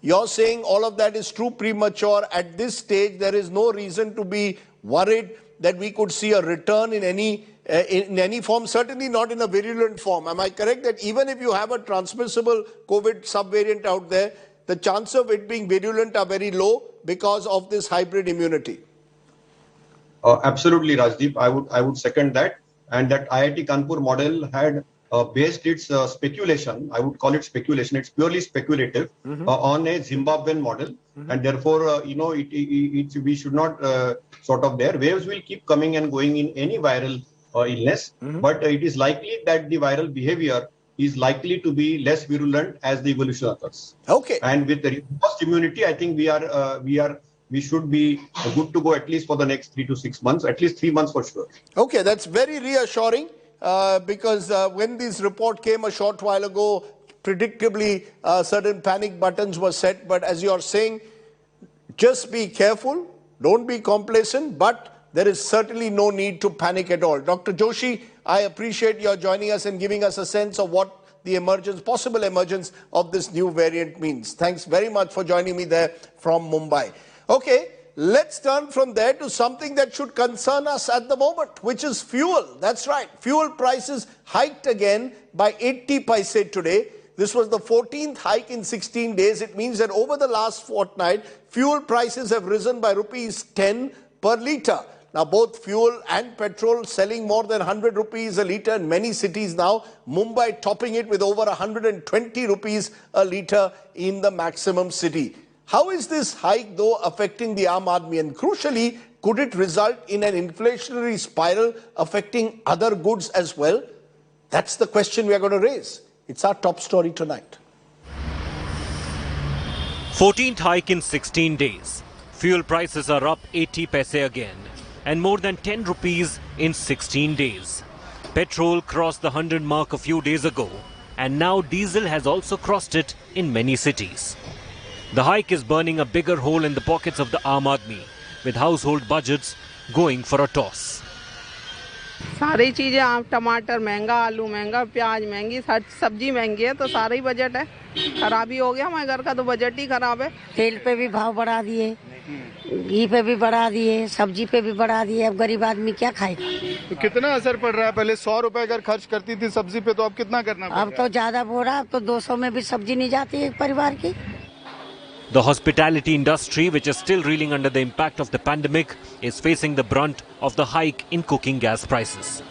Speaker 13: You're saying all of that is too premature. At this stage, there is no reason to be worried that we could see a return in any form, certainly not in a virulent form. Am I correct that even if you have a transmissible COVID subvariant out there, the chance of it being virulent are very low because of this hybrid immunity?
Speaker 14: Absolutely, Rajdeep. I would second that. And that IIT Kanpur model had based its speculation, I would call it speculation, it's purely speculative, on a Zimbabwean model. And therefore, we should not sort of there. Waves will keep coming and going in any viral illness. But it is likely that the viral behavior is likely to be less virulent as the evolution occurs.
Speaker 13: Okay.
Speaker 14: And with the robust immunity, I think we should be good to go at least for the next 3 to 6 months, at least 3 months for sure.
Speaker 13: Okay, that's very reassuring because when this report came a short while ago, predictably certain panic buttons were set. But as you're saying, just be careful, don't be complacent, but there is certainly no need to panic at all. Dr. Joshi, I appreciate your joining us and giving us a sense of what the possible emergence of this new variant means. Thanks very much for joining me there from Mumbai. Okay, let's turn from there to something that should concern us at the moment, which is fuel. That's right. Fuel prices hiked again by 80 paise today. This was the 14th hike in 16 days. It means that over the last fortnight, fuel prices have risen by rupees 10 per litre. Now, both fuel and petrol selling more than 100 rupees a litre in many cities now. Mumbai topping it with over 120 rupees a litre in the maximum city. How is this hike, though, affecting the Aam Aadmi? And crucially, could it result in an inflationary spiral affecting other goods as well? That's the question we are going to raise. It's our top story tonight.
Speaker 15: 14th hike in 16 days. Fuel prices are up 80 paise again, and more than 10 rupees in 16 days. Petrol crossed the 100 mark a few days ago, and now diesel has also crossed it in many cities. The hike is burning a bigger hole in the pockets of the Aam Aadmi, with household budgets going for a toss.
Speaker 16: सारी चीजें आप टमाटर महंगा, आलू महंगा, प्याज महंगी, सब्जी महंगी है, तो सारा ही बजट है खराबी हो गया हमारे घर का, तो बजट ही खराब है।
Speaker 17: तेल पे भी भाव बढ़ा दिए, घी पे भी बढ़ा दिए, सब्जी पे भी बढ़ा दिए, अब गरीब आदमी क्या खाएगा?
Speaker 18: तो कितना असर पड़ रहा है? पहले 100 रुपए अगर खर्च करती थी सब्जी पे, तो अब कितना करना पड़ रहा है?
Speaker 17: अब तो ज्यादा हो रहा है, अब तो 200 में भी सब्जी नहीं जाती एक परिवार की।
Speaker 15: The hospitality industry, which is still reeling under the impact of the pandemic, is facing the brunt of the hike in cooking gas prices.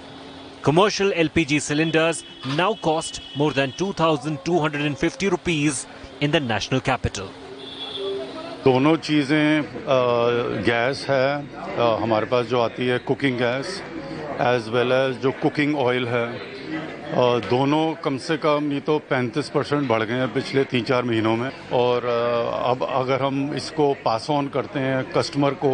Speaker 15: Commercial LPG cylinders now cost more than 2,250 rupees in the national capital.
Speaker 19: दोनों चीज़ें gas है हमारे पास जो आती है cooking gas as well as जो cooking oil है दोनों कम से कम ये तो 35% बढ़ गए हैं पिछले 3-4 महीनों में और अब अगर हम इसको पास ऑन करते हैं कस्टमर को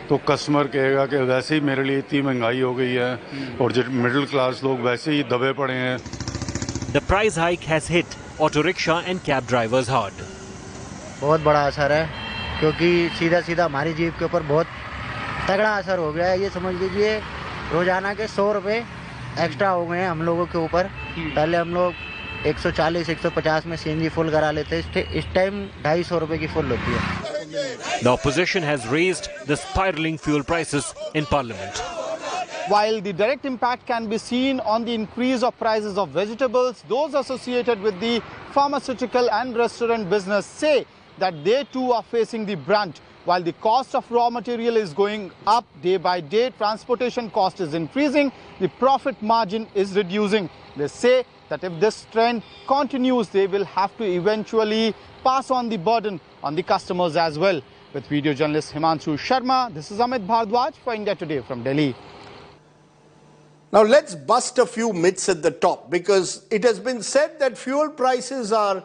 Speaker 19: तो कस्टमर कहेगा कि वैसे ही मेरे लिए इतनी महंगाई हो गई है और जो मिडिल क्लास लोग वैसे ही दबे पड़े हैं.
Speaker 15: The price hike has hit auto rickshaw and cab drivers hard.
Speaker 20: बहुत बड़ा असर है क्योंकि सीधा सीधा हमारी जेब के ऊपर बहुत तगड़ा असर हो गया है. ये समझ लीजिए रोजाना के 100 रुपये एक्स्ट्रा हो गए हैं हम लोगों के ऊपर. पहले हम लोग 140-150 में सीएनजी फुल करा लेते, इस टाइम 250 रुपए की फुल होती है.
Speaker 15: The opposition has raised the spiraling fuel prices in parliament.
Speaker 18: While the direct impact can be seen on the increase of prices of vegetables, those associated with the pharmaceutical and restaurant business say that they too are facing the brunt. While the cost of raw material is going up day by day, transportation cost is increasing, the profit margin is reducing. They say that if this trend continues, they will have to eventually pass on the burden on the customers as well. With video journalist Himanshu Sharma, this is Amit Bhardwaj for India Today from Delhi.
Speaker 13: Now let's bust a few myths at the top, because it has been said that fuel prices are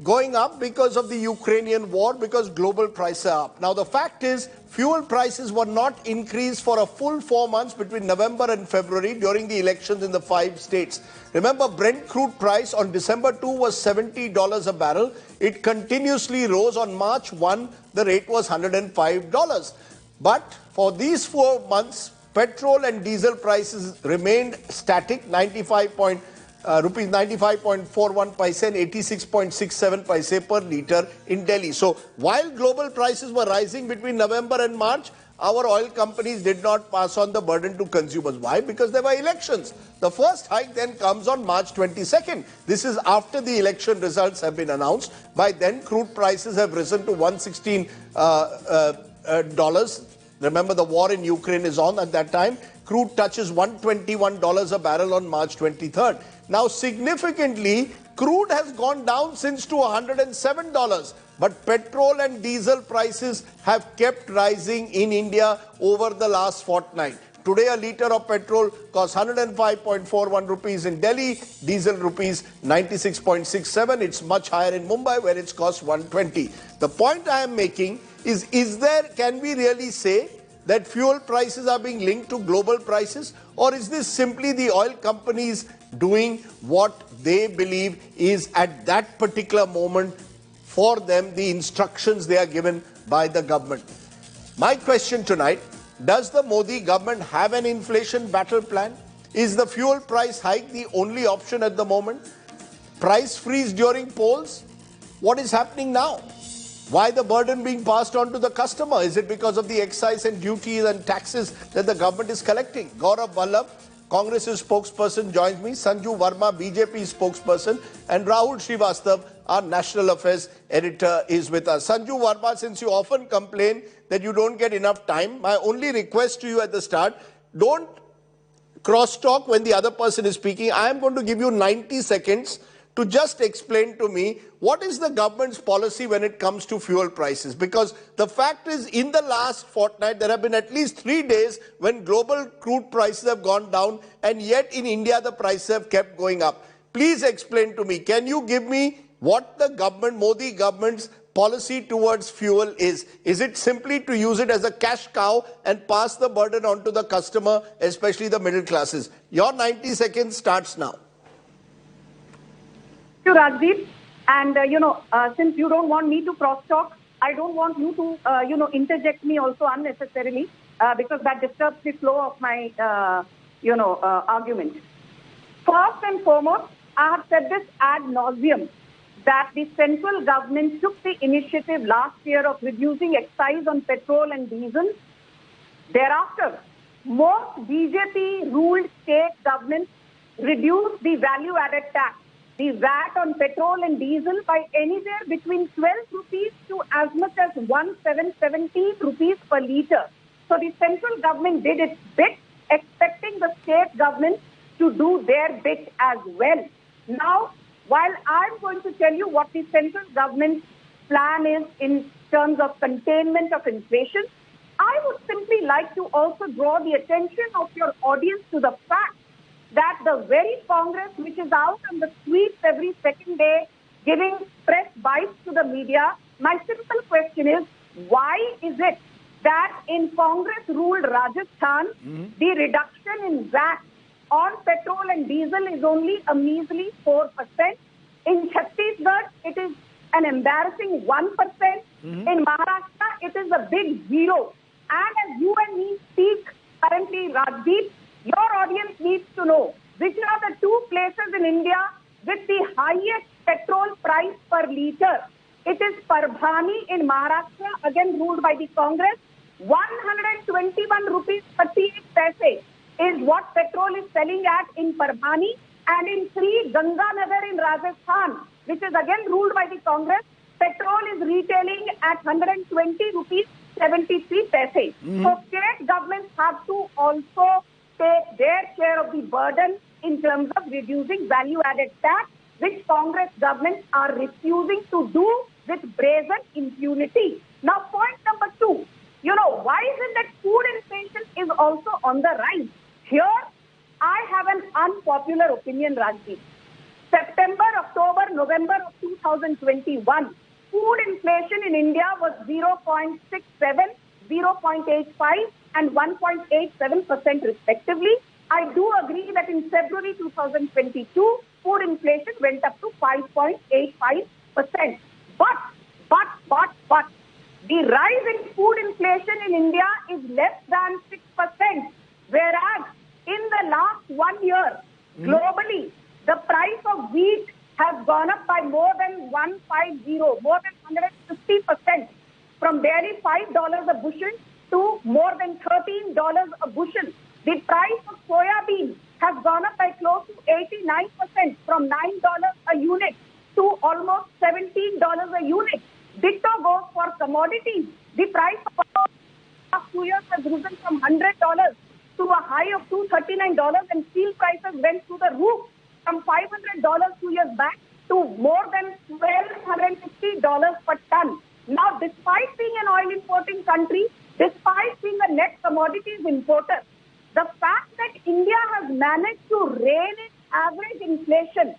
Speaker 13: going up because of the Ukrainian war, because global prices are up. Now the fact is, fuel prices were not increased for a full 4 months between November and February during the elections in the 5 states. Remember, Brent crude price on December 2 was $70 a barrel. It continuously rose. On March 1, the rate was $105. But for these 4 months, petrol and diesel prices remained static, rupees 95.41 paise and 86.67 paise per litre in Delhi. So while global prices were rising between November and March, our oil companies did not pass on the burden to consumers. Why? Because there were elections. The first hike then comes on March 22nd. This is after the election results have been announced. By then, crude prices have risen to $116. Remember, the war in Ukraine is on at that time. Crude touches $121 a barrel on March 23rd. Now, significantly, crude has gone down since to $107. But petrol and diesel prices have kept rising in India over the last fortnight. Today, a litre of petrol costs 105.41 rupees in Delhi, diesel rupees 96.67. It's much higher in Mumbai, where it's cost 120. The point I am making is can we really say that fuel prices are being linked to global prices? Or is this simply the oil companies doing what they believe is at that particular moment for them the instructions they are given by the government? My question tonight, does the Modi government have an inflation battle plan? Is the fuel price hike the only option at the moment? Price freeze during polls? What is happening now? Why the burden being passed on to the customer? Is it because of the excise and duties and taxes that the government is collecting? Gaurav Vallabh, Congress's spokesperson, joins me. Sanju Verma, BJP spokesperson, and Rahul Srivastav, our national affairs editor, is with us. Sanju Verma, since you often complain that you don't get enough time, my only request to you at the start, don't cross-talk when the other person is speaking. I am going to give you 90 seconds to just explain to me what is the government's policy when it comes to fuel prices. Because the fact is, in the last fortnight, there have been at least 3 days when global crude prices have gone down, and yet in India, the prices have kept going up. Please explain to me, can you give me what the government, Modi government's policy towards fuel is? Is it simply to use it as a cash cow and pass the burden on to the customer, especially the middle classes? Your 90 seconds starts now.
Speaker 21: Rajdeep, and since you don't want me to cross-talk, I don't want you to interject me also unnecessarily because that disturbs the flow of my argument. First and foremost, I have said this ad nauseum that the central government took the initiative last year of reducing excise on petrol and diesel. Thereafter, most BJP-ruled state governments reduced the value-added tax, the VAT on petrol and diesel, by anywhere between 12 rupees to as much as 1770 rupees per litre. So the central government did its bit, expecting the state government to do their bit as well. Now, while I'm going to tell you what the central government's plan is in terms of containment of inflation, I would simply like to also draw the attention of your audience to the fact that the very Congress which is out on the streets every second day giving press bites to the media, my simple question is, why is it that in Congress-ruled Rajasthan, the reduction in VAT on petrol and diesel is only a measly 4%? In Chhattisgarh, it is an embarrassing 1%. In Maharashtra, it is a big 0. And as you and me speak currently, Rajdeep, your audience needs to know which are the 2 places in India with the highest petrol price per litre. It is Parbhani in Maharashtra, again ruled by the Congress. 121 rupees 38 paise is what petrol is selling at in Parbhani. And in Sri Ganganagar in Rajasthan, which is again ruled by the Congress, petrol is retailing at 120 rupees 73 paise. So state governments have to also take their share of the burden in terms of reducing value-added tax, which Congress governments are refusing to do with brazen impunity. Now, point number 2, why is it that food inflation is also on the rise? Here, I have an unpopular opinion, Rajdeep. September, October, November of 2021, food inflation in India was 0.67, 0.85 and 1.87% respectively. I do agree that in February 2022, food inflation went up to 5.85%. But, the rise in food inflation in India is less than 6%, whereas in the last 1 year, globally, the price of wheat has gone up by more than 150, more than 150%, from barely $5 a bushel to more than $13 a bushel. The price of soya bean has gone up by close to 89%, from $9 a unit to almost $17 a unit. Ditto goes for commodities. The price of last 2 years has risen from $100 to a high of $239, and steel prices went through the roof from $500 2 years back to more than $1,250 per ton. Now, despite being an oil importing country, despite being a net commodities importer, the fact that India has managed to rein in average inflation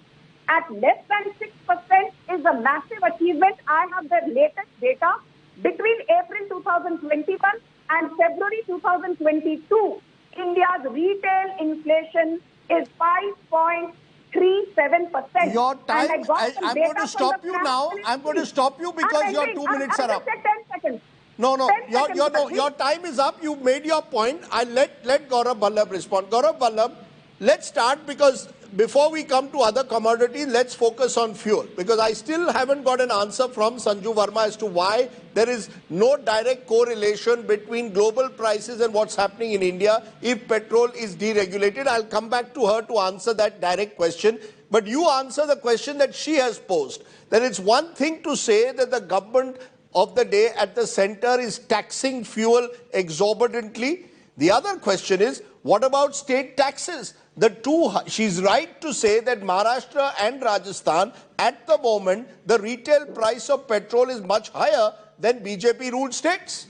Speaker 21: at less than 6% is a massive achievement. I have the latest data. Between April 2021 and February 2022, India's retail inflation is 5.37%.
Speaker 13: Your time, I'm going to stop you now. I'm going to stop you because your 2 minutes are up.
Speaker 21: 10 seconds.
Speaker 13: No, your time is up. You made your point. I'll let Gaurav Vallabh respond. Gaurav Vallabh, let's start, because before we come to other commodities, let's focus on fuel. Because I still haven't got an answer from Sanju Verma as to why there is no direct correlation between global prices and what's happening in India if petrol is deregulated. I'll come back to her to answer that direct question. but you answer the question that she has posed. That it's one thing to say that the government of the day at the center is taxing fuel exorbitantly. The other question is, what about state taxes? She's right to say that Maharashtra and Rajasthan, at the moment, the retail price of petrol is much higher than BJP-ruled states.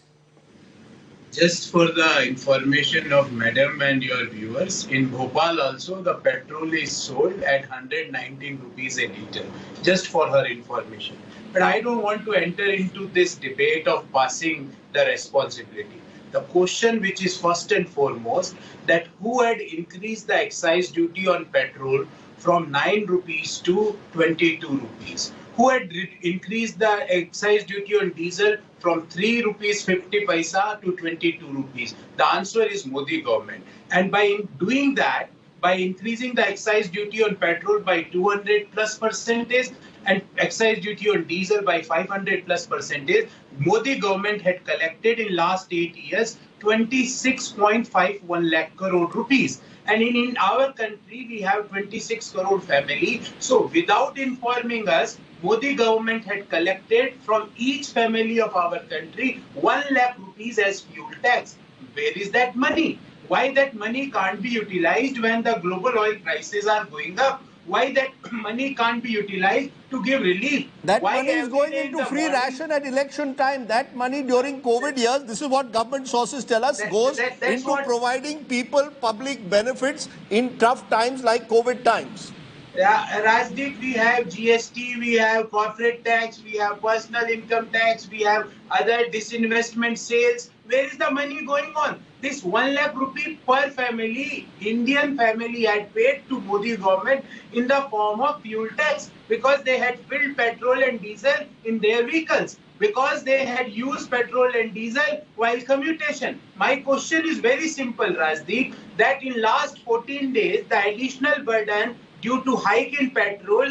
Speaker 4: Just for the information of Madam and your viewers, in Bhopal also the petrol is sold at 119 rupees a litre, just for her information. But I don't want to enter into this debate of passing the responsibility. The question which is first and foremost, that who had increased the excise duty on petrol from 9 rupees to 22 rupees? Who had increased the excise duty on diesel from 3 rupees 50 paisa to 22 rupees? The answer is Modi government. And by doing that, by increasing the excise duty on petrol by 200+% and excise duty on diesel by 500+%, Modi government had collected in last 8 years 26.51 lakh crore rupees. And in our country, we have 26 crore family. So without informing us, Modi government had collected from each family of our country 1 lakh rupees as fuel tax. Where is that money? Why that money can't be utilized when the global oil prices are going up? Why that money can't be utilized to give relief?
Speaker 13: That money is going into free ration at election time. That money during COVID years, this is what government sources tell us, goes into providing people public benefits in tough times like COVID times.
Speaker 4: Rajdeep, we have GST, we have corporate tax, we have personal income tax, we have other disinvestment sales. Where is the money going on? This 1 lakh rupee per family, Indian family had paid to Modi government in the form of fuel tax because they had filled petrol and diesel in their vehicles, because they had used petrol and diesel while commutation. My question is very simple, Rajdeep, that in last 14 days, the additional burden due to hike in petrol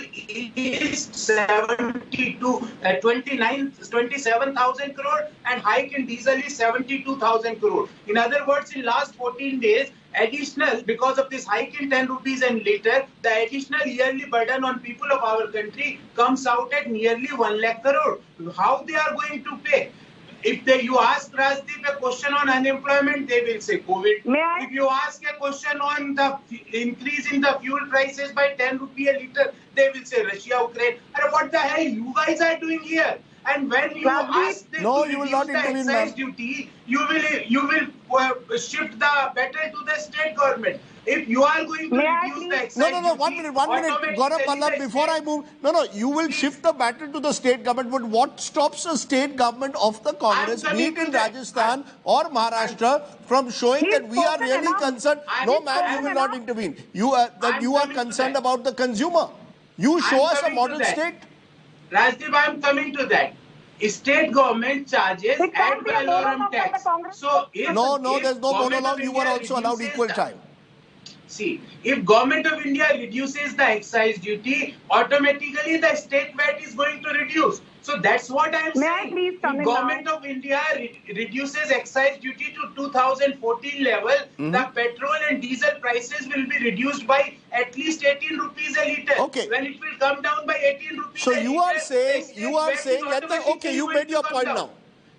Speaker 4: is 27,000 crore and hike in diesel is 72,000 crore. In other words, in last 14 days, additional, because of this hike in 10 rupees a litre, the additional yearly burden on people of our country comes out at nearly 1 lakh crore. How they are going to pay? If you ask Rajdeep a question on unemployment, they will say COVID. If you ask a question on the increase in the fuel prices by 10 rupees a litre, they will say Russia, Ukraine. And what the hell you guys are doing here? And when you ask them to reduce the excise duty, you will shift the battle to the state government. If you are going to reduce the excise duty...
Speaker 13: No, 1 minute. Gaurav Pallab, before I move... No, you will shift the battle to the state government. But what stops the state government of the Congress, be it in Rajasthan or Maharashtra, from showing that we are really concerned... No, ma'am, you will not intervene. You are concerned about the consumer. You show us a model state.
Speaker 4: Rajdeep, I am coming to that. State government charges ad valorem tax. So if
Speaker 13: no, there's no monologue. You are also allowed equal time.
Speaker 4: See, if Government of India reduces the excise duty, automatically the state VAT is going to reduce. So that's what I am saying. If Government of India reduces excise duty to 2014 level, the petrol and diesel prices will be reduced by at least 18 rupees a litre.
Speaker 13: Okay.
Speaker 4: When it will come down by 18 rupees
Speaker 13: so you are saying that you made your point now.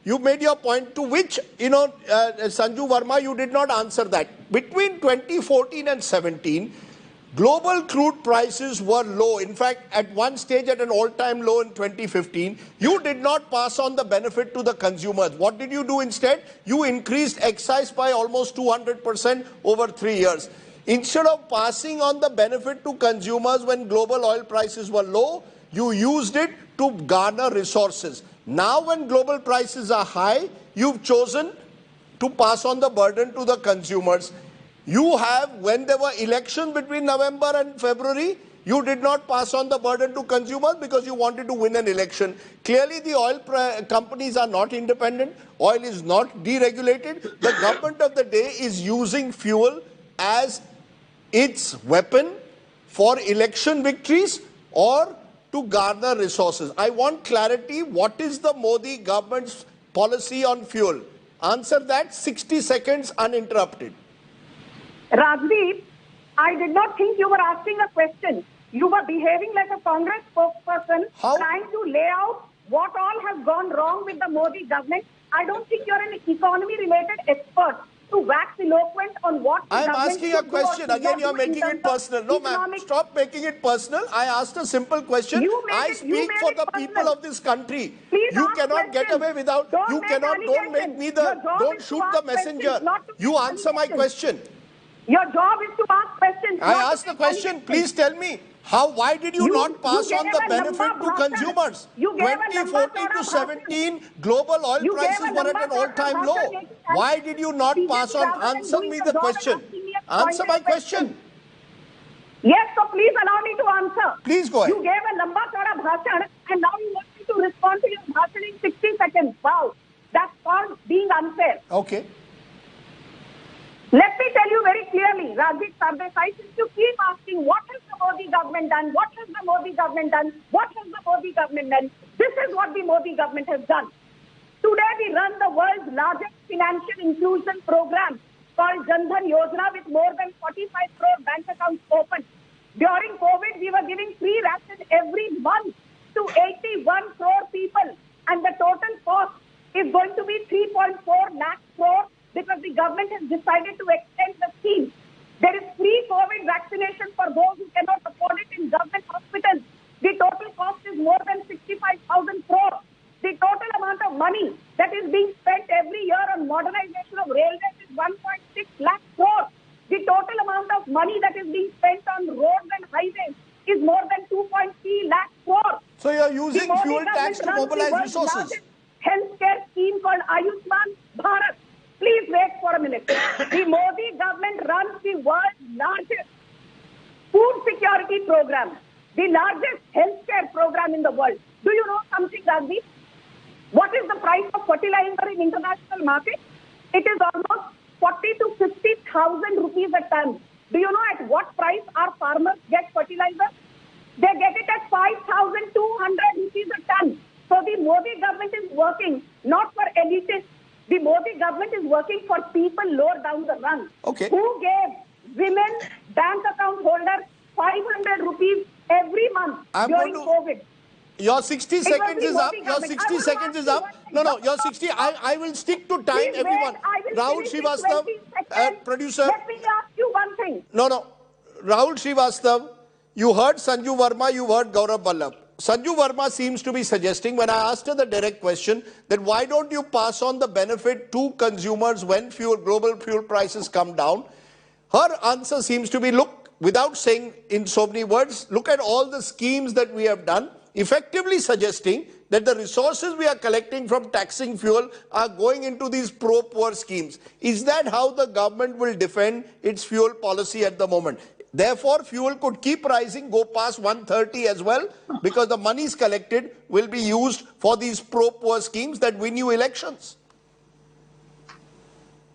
Speaker 13: You made your point, to which, Sanju Verma, you did not answer that. Between 2014 and 17, global crude prices were low. In fact, at one stage at an all-time low in 2015. You did not pass on the benefit to the consumers. What did you do instead? You increased excise by almost 200% over 3 years. Instead of passing on the benefit to consumers when global oil prices were low, you used it to garner resources. Now when global prices are high, you've chosen to pass on the burden to the consumers. You have, when there were elections between November and February, you did not pass on the burden to consumers because you wanted to win an election. Clearly the oil companies are not independent. Oil is not deregulated. The government of the day is using fuel as its weapon for election victories or to garner resources. I want clarity. What is the Modi government's policy on fuel? Answer that, 60 seconds uninterrupted.
Speaker 21: Rajdeep, I did not think you were asking a question. You were behaving like a Congress spokesperson, trying to lay out what all has gone wrong with the Modi government. I don't think you're an economy-related expert to wax eloquent on what the
Speaker 13: I'm
Speaker 21: government
Speaker 13: asking a
Speaker 21: should do or
Speaker 13: question.
Speaker 21: should
Speaker 13: Again,
Speaker 21: not
Speaker 13: you're
Speaker 21: do in
Speaker 13: making it
Speaker 21: terms of
Speaker 13: personal. No, ma'am.
Speaker 21: economic-
Speaker 13: Stop making it personal. I asked a simple question. I speak for the people of this country. You cannot get away without. You cannot. Don't make me the. Don't shoot the messenger. You answer my question.
Speaker 21: Your job is to ask questions.
Speaker 13: I asked the question. Please tell me. Why did you not pass on the benefit to consumers? 2014 to 17, global oil prices were at an all-time low. Why did you not pass on? Answer me the question. Answer my question.
Speaker 21: Yes, so please allow me to answer.
Speaker 13: Please go ahead.
Speaker 21: You gave a lamba chauda bhashan and now you want me to respond to your bhashan in 60 seconds. Wow, that's called being unfair.
Speaker 13: Okay.
Speaker 21: Let me tell you very clearly, Rajdeep Sardesai, since you keep asking what has the Modi government done, what has the Modi government done, what has the Modi government done, this is what the Modi government has done. Today we run the world's largest financial inclusion program called Jan Dhan Yojana with more than 45 crore bank accounts open. During COVID, we were giving free ration every month to 81 crore people and the total cost is going to be 3.4 lakh crore because the government has decided to extend the scheme. There is free COVID vaccination for those who cannot afford it in government hospitals. The total cost is more than 65,000 crore. The total amount of money that is being spent every year on modernization of railways is 1.6 lakh crore. The total amount of money that is being spent on roads and highways is more than 2.3 lakh crore.
Speaker 13: So you're using fuel tax to mobilize resources.
Speaker 21: Healthcare scheme called Ayushman Bharat. Please wait for a minute. The Modi government runs the world's largest food security program, the largest healthcare program in the world. Do you know something, Rajdeep? What is the price of fertilizer in international market? It is almost 40 to 50,000 rupees a ton. Do you know at what price our farmers get fertilizer? They get it at 5,200 rupees a ton. So the Modi government is working not for elitists. The Modi government is working for people lower down the run.
Speaker 13: Okay.
Speaker 21: Who gave women, bank account holders 500 rupees every month during COVID.
Speaker 13: Your 60 seconds is up. Your 60 seconds is up. No, your 60. I will stick to time, everyone. Rahul Srivastava, producer.
Speaker 21: Let me ask you one thing.
Speaker 13: No. Rahul Srivastava, you heard Sanju Verma, you heard Gaurav Vallabh. Sanju Verma seems to be suggesting, when I asked her the direct question, that why don't you pass on the benefit to consumers when global fuel prices come down? Her answer seems to be, look, without saying in so many words, look at all the schemes that we have done, effectively suggesting that the resources we are collecting from taxing fuel are going into these pro-poor schemes. Is that how the government will defend its fuel policy at the moment? Therefore, fuel could keep rising, go past 130 as well, because the monies collected will be used for these pro-poor schemes that win you elections.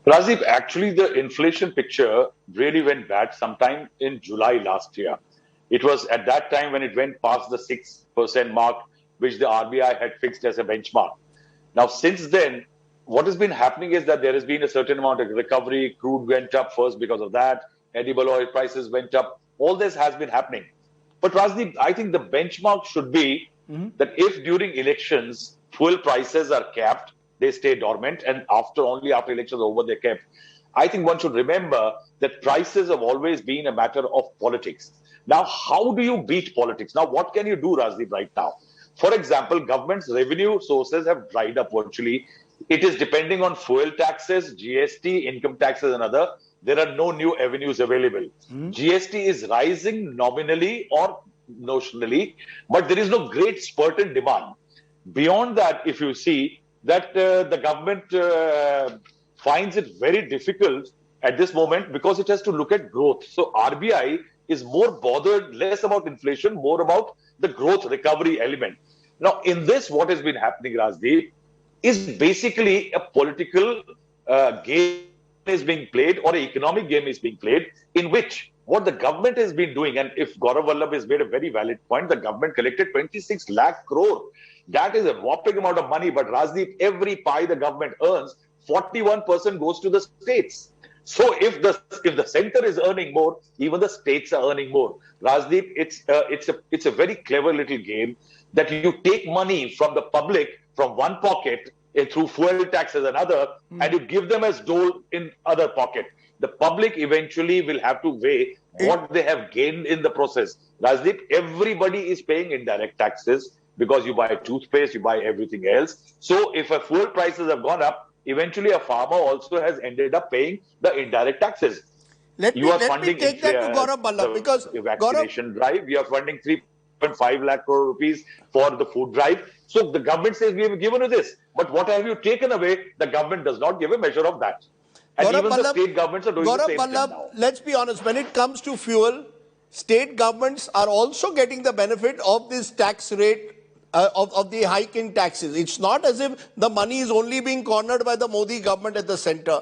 Speaker 5: Rajdeep, actually the inflation picture really went bad sometime in July last year. It was at that time when it went past the 6% mark, which the RBI had fixed as a benchmark. Now, since then, what has been happening is that there has been a certain amount of recovery. Crude went up first because of that. Edible oil prices went up. All this has been happening. But Rajdeep, I think the benchmark should be that if during elections, fuel prices are capped, they stay dormant, and only after elections are over, they're kept. I think one should remember that prices have always been a matter of politics. Now, how do you beat politics? Now, what can you do, Rajdeep, right now? For example, government's revenue sources have dried up virtually. It is depending on fuel taxes, GST, income taxes and other. There are no new avenues available. GST is rising nominally or notionally, but there is no great spurt in demand. Beyond that, if you see that the government finds it very difficult at this moment because it has to look at growth. So RBI is more bothered, less about inflation, more about the growth recovery element. Now, in this, what has been happening, Rajdeep, is basically a political game is being played, or an economic game is being played, in which what the government has been doing, and if Gaurav Vallabh has made a very valid point, the government collected 26 lakh crore. That is a whopping amount of money, but Rajdeep, every pie the government earns, 41% goes to the states. So if the center is earning more, even the states are earning more. Rajdeep, it's a very clever little game that you take money from the public from one pocket through fuel taxes another, and you give them as dole in other pocket. The public eventually will have to weigh what they have gained in the process. Rajdeep, everybody is paying indirect taxes because you buy toothpaste, you buy everything else. So if fuel prices have gone up, eventually a farmer also has ended up paying the indirect taxes.
Speaker 13: Let me take that to Gaurav Ballabh, because
Speaker 5: vaccination drive, we are funding 3.5 lakh crore rupees for the food drive. So the government says we have given you this, but what have you taken away? The government does not give a measure of that. And
Speaker 13: Gaurav
Speaker 5: even
Speaker 13: Ballabh,
Speaker 5: the state governments are doing the same thing now.
Speaker 13: Let's be honest, when it comes to fuel, state governments are also getting the benefit of this tax rate, of the hike in taxes. It's not as if the money is only being cornered by the Modi government at the center.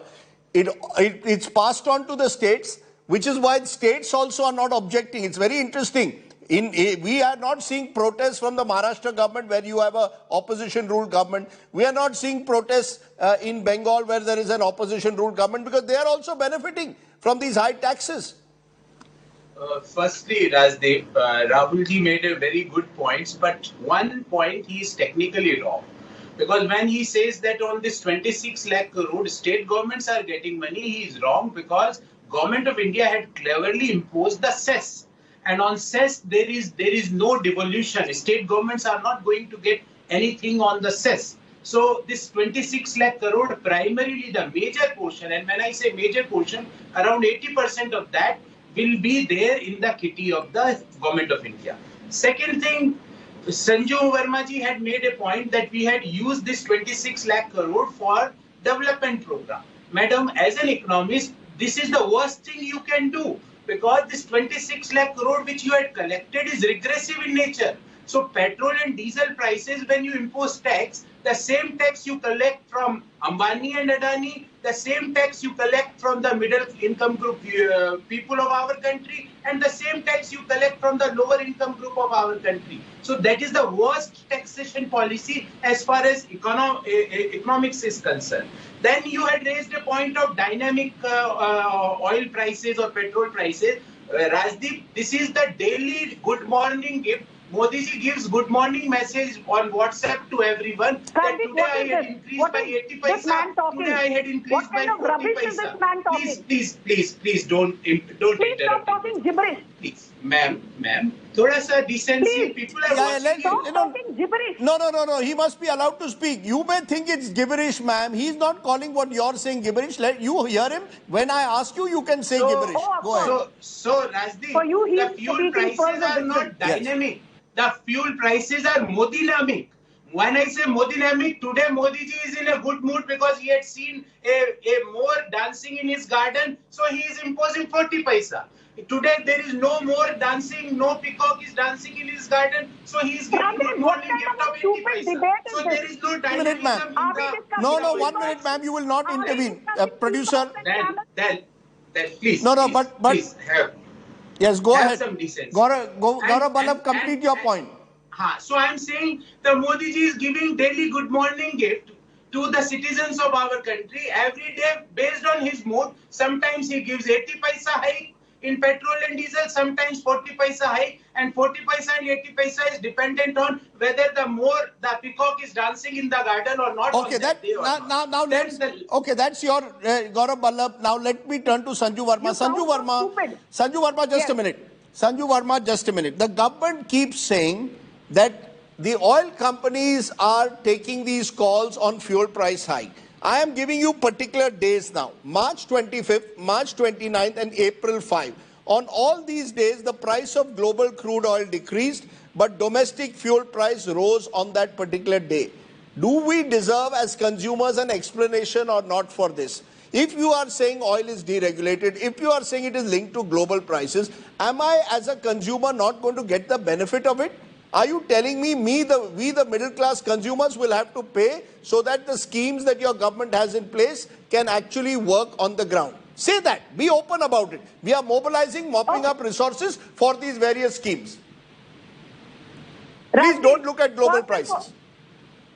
Speaker 13: It's passed on to the states, which is why states also are not objecting. It's very interesting. We are not seeing protests from the Maharashtra government where you have an opposition ruled government. We are not seeing protests in Bengal where there is an opposition ruled government, because they are also benefiting from these high taxes.
Speaker 4: Firstly, Rajdeep, Rahulji made a very good points, but one point he is technically wrong. Because when he says that on this 26 lakh crore, state governments are getting money, he is wrong, because Government of India had cleverly imposed the cess. And on cess, there is no devolution. State governments are not going to get anything on the cess. So this 26 lakh crore, primarily the major portion, and when I say major portion, around 80% of that will be there in the kitty of the Government of India. Second thing, Sanju Verma ji had made a point that we had used this 26 lakh crore for development program. Madam, as an economist, this is the worst thing you can do, because this 26 lakh crore which you had collected is regressive in nature. So petrol and diesel prices, when you impose tax, the same tax you collect from Ambani and Adani, the same tax you collect from the middle income group people of our country, and the same tax you collect from the lower income group of our country. So that is the worst taxation policy as far as economics is concerned. Then you had raised a point of dynamic oil prices or petrol prices. Rajdeep, this is the daily good morning gift. Modi ji gives good morning message on WhatsApp to everyone. That today I had increased by 80 paisa. Today I had increased by 40 paisa. Please don't interrupt. Please stop talking gibberish. Please, ma'am, thoda sa decency. People are watching.
Speaker 13: Stop talking gibberish. No. He must be allowed to speak. You may think it's gibberish, ma'am. He's not calling what you're saying gibberish. Let you hear him. When I ask you, you can say gibberish. Go ahead.
Speaker 4: So Rajdeep, the fuel prices are not dynamic. Yes. The fuel prices are Modi-namic. When I say Modi-namic, today Modi ji is in a good mood because he had seen a more dancing in his garden, so he is imposing 40 paisa. Today there is no more dancing, no peacock is dancing in his garden, so he is giving good morning gift of 80 paisa. So there is no dynamism in the...
Speaker 13: No, 1 minute, ma'am, you will not intervene. Producer.
Speaker 4: Then, please.
Speaker 13: Please have... Yes, go ahead.
Speaker 4: Some decency.
Speaker 13: Gaurav Ballabh, complete your point.
Speaker 4: So I am saying the Modi ji is giving daily good morning gift to the citizens of our country every day based on his mood. Sometimes he gives 80 paisa hike in petrol and diesel, sometimes 40 paisa hike, and 40 paisa and 80 paisa is dependent on whether the peacock is dancing in the garden or not.
Speaker 13: Okay, that's your Gaurav Ballabh. Now let me turn to Sanju Verma. Sanju Verma, just a minute. Sanju Verma, just a minute. The government keeps saying that the oil companies are taking these calls on fuel price hike. I am giving you particular days now. March 25th, March 29th and April 5. On all these days, the price of global crude oil decreased, but domestic fuel price rose on that particular day. Do we deserve as consumers an explanation or not for this? If you are saying oil is deregulated, if you are saying it is linked to global prices, am I as a consumer not going to get the benefit of it? Are you telling me, we the middle class consumers will have to pay so that the schemes that your government has in place can actually work on the ground? Say that. Be open about it. We are mopping up resources for these various schemes. Please don't look at global prices.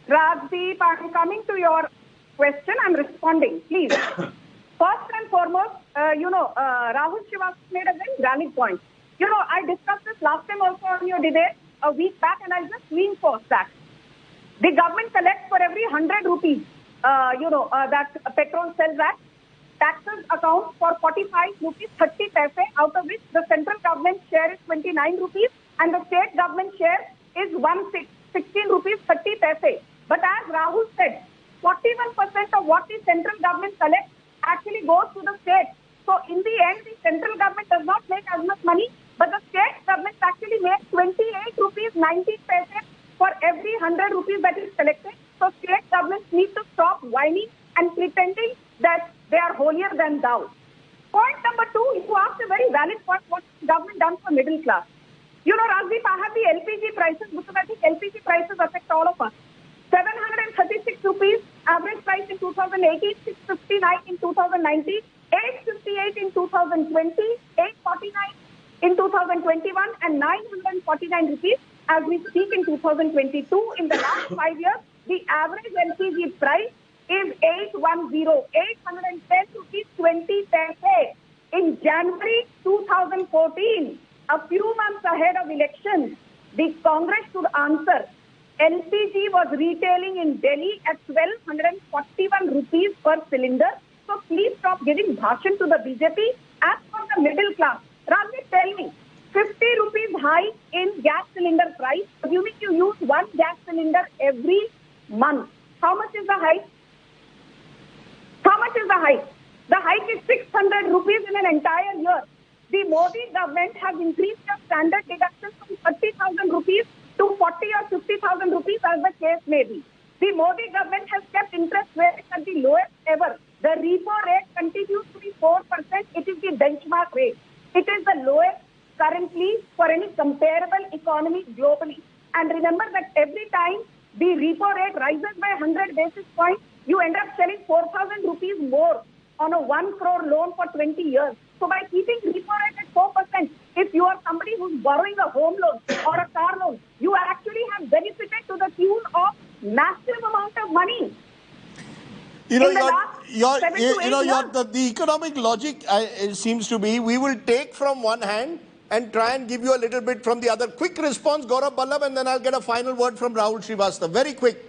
Speaker 21: Rajdeep, I'm coming to your question. I'm responding. Please. First and foremost, foremost, Rahul Srivastava made a very valid point. I discussed this last time also on your debate a week back, and I'll just reinforce that. The government collects for every 100 rupees, that petrol sells at. Taxes account for 45 rupees 30 paise, out of which the central government share is 29 rupees and the state government share is 16 rupees 30 paise. But as Rahul said, 41% of what the central government collects actually goes to the state. So in the end, the central government does not make as much money, but the state government actually makes 28 rupees 90 paise for every 100 rupees that is collected. So state governments need to stop whining and pretending that they are holier than thou. Point number 2, you asked a very valid point, what the government done for middle class. Rajdeep, I have the LPG prices because I think LPG prices affect all of us. 736 rupees average price in 2018, 659 in 2019, 858 in 2020, 849 in 2021 and 949 rupees as we speak in 2022. In the last 5 years, the average LPG price is 810 rupees 20 paise. In January 2014, a few months ahead of elections, the Congress should answer. LPG was retailing in Delhi at 1241 rupees per cylinder. So please stop giving bhashan to the BJP. As for the middle class, Rajdeep, tell me, 50 rupees hike in gas cylinder price, assuming you use one gas cylinder every month. How much is the hike? How much is the hike? The hike is 600 rupees in an entire year. The Modi government has increased your standard deduction from 30,000 rupees to 40 or 50,000 rupees as the case may be. The Modi government has kept interest rates at the lowest ever. The repo rate continues to be 4%. It is the benchmark rate. It is the lowest currently for any comparable economy globally. And remember that every time the repo rate rises by 100 basis points, you end up selling 4,000 rupees more on a 1 crore loan for 20 years. So by keeping repo rate at 4%, if you are somebody who's borrowing a home loan or a car loan, you actually have benefited to the tune of massive amount of money.
Speaker 13: The economic logic it seems to be, we will take from one hand and try and give you a little bit from the other. Quick response, Gaurav Ballabh, and then I'll get a final word from Rahul Srivastava. Very quick.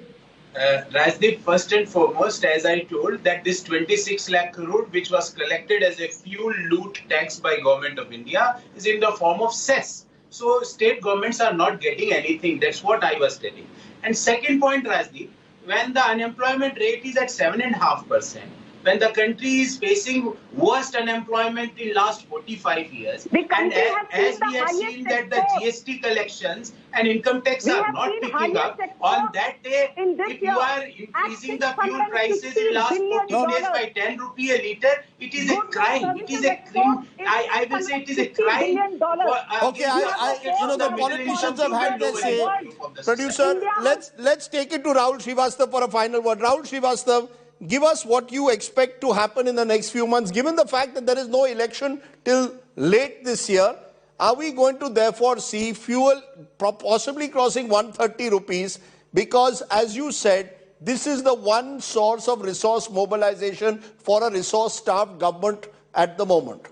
Speaker 4: Rajdeep, first and foremost, as I told, that this 26 lakh crore which was collected as a fuel loot tax by Government of India is in the form of cess. So state governments are not getting anything. That's what I was telling. And second point, Rajdeep, when the unemployment rate is at 7.5%, when the country is facing worst unemployment in last 45 years, and as we have seen that the GST collections and income tax are not picking up, on that day, if you are increasing the fuel prices in last 14 days by 10 rupees a litre, it is a crime. It is a crime. I will say it is a crime.
Speaker 13: The politicians have had their say. Producer, let's take it to Rahul Srivastava for a final word. Rahul Srivastava, give us what you expect to happen in the next few months. Given the fact that there is no election till late this year, are we going to therefore see fuel possibly crossing 130 rupees? Because as you said, this is the one source of resource mobilization for a resource-starved government at the moment.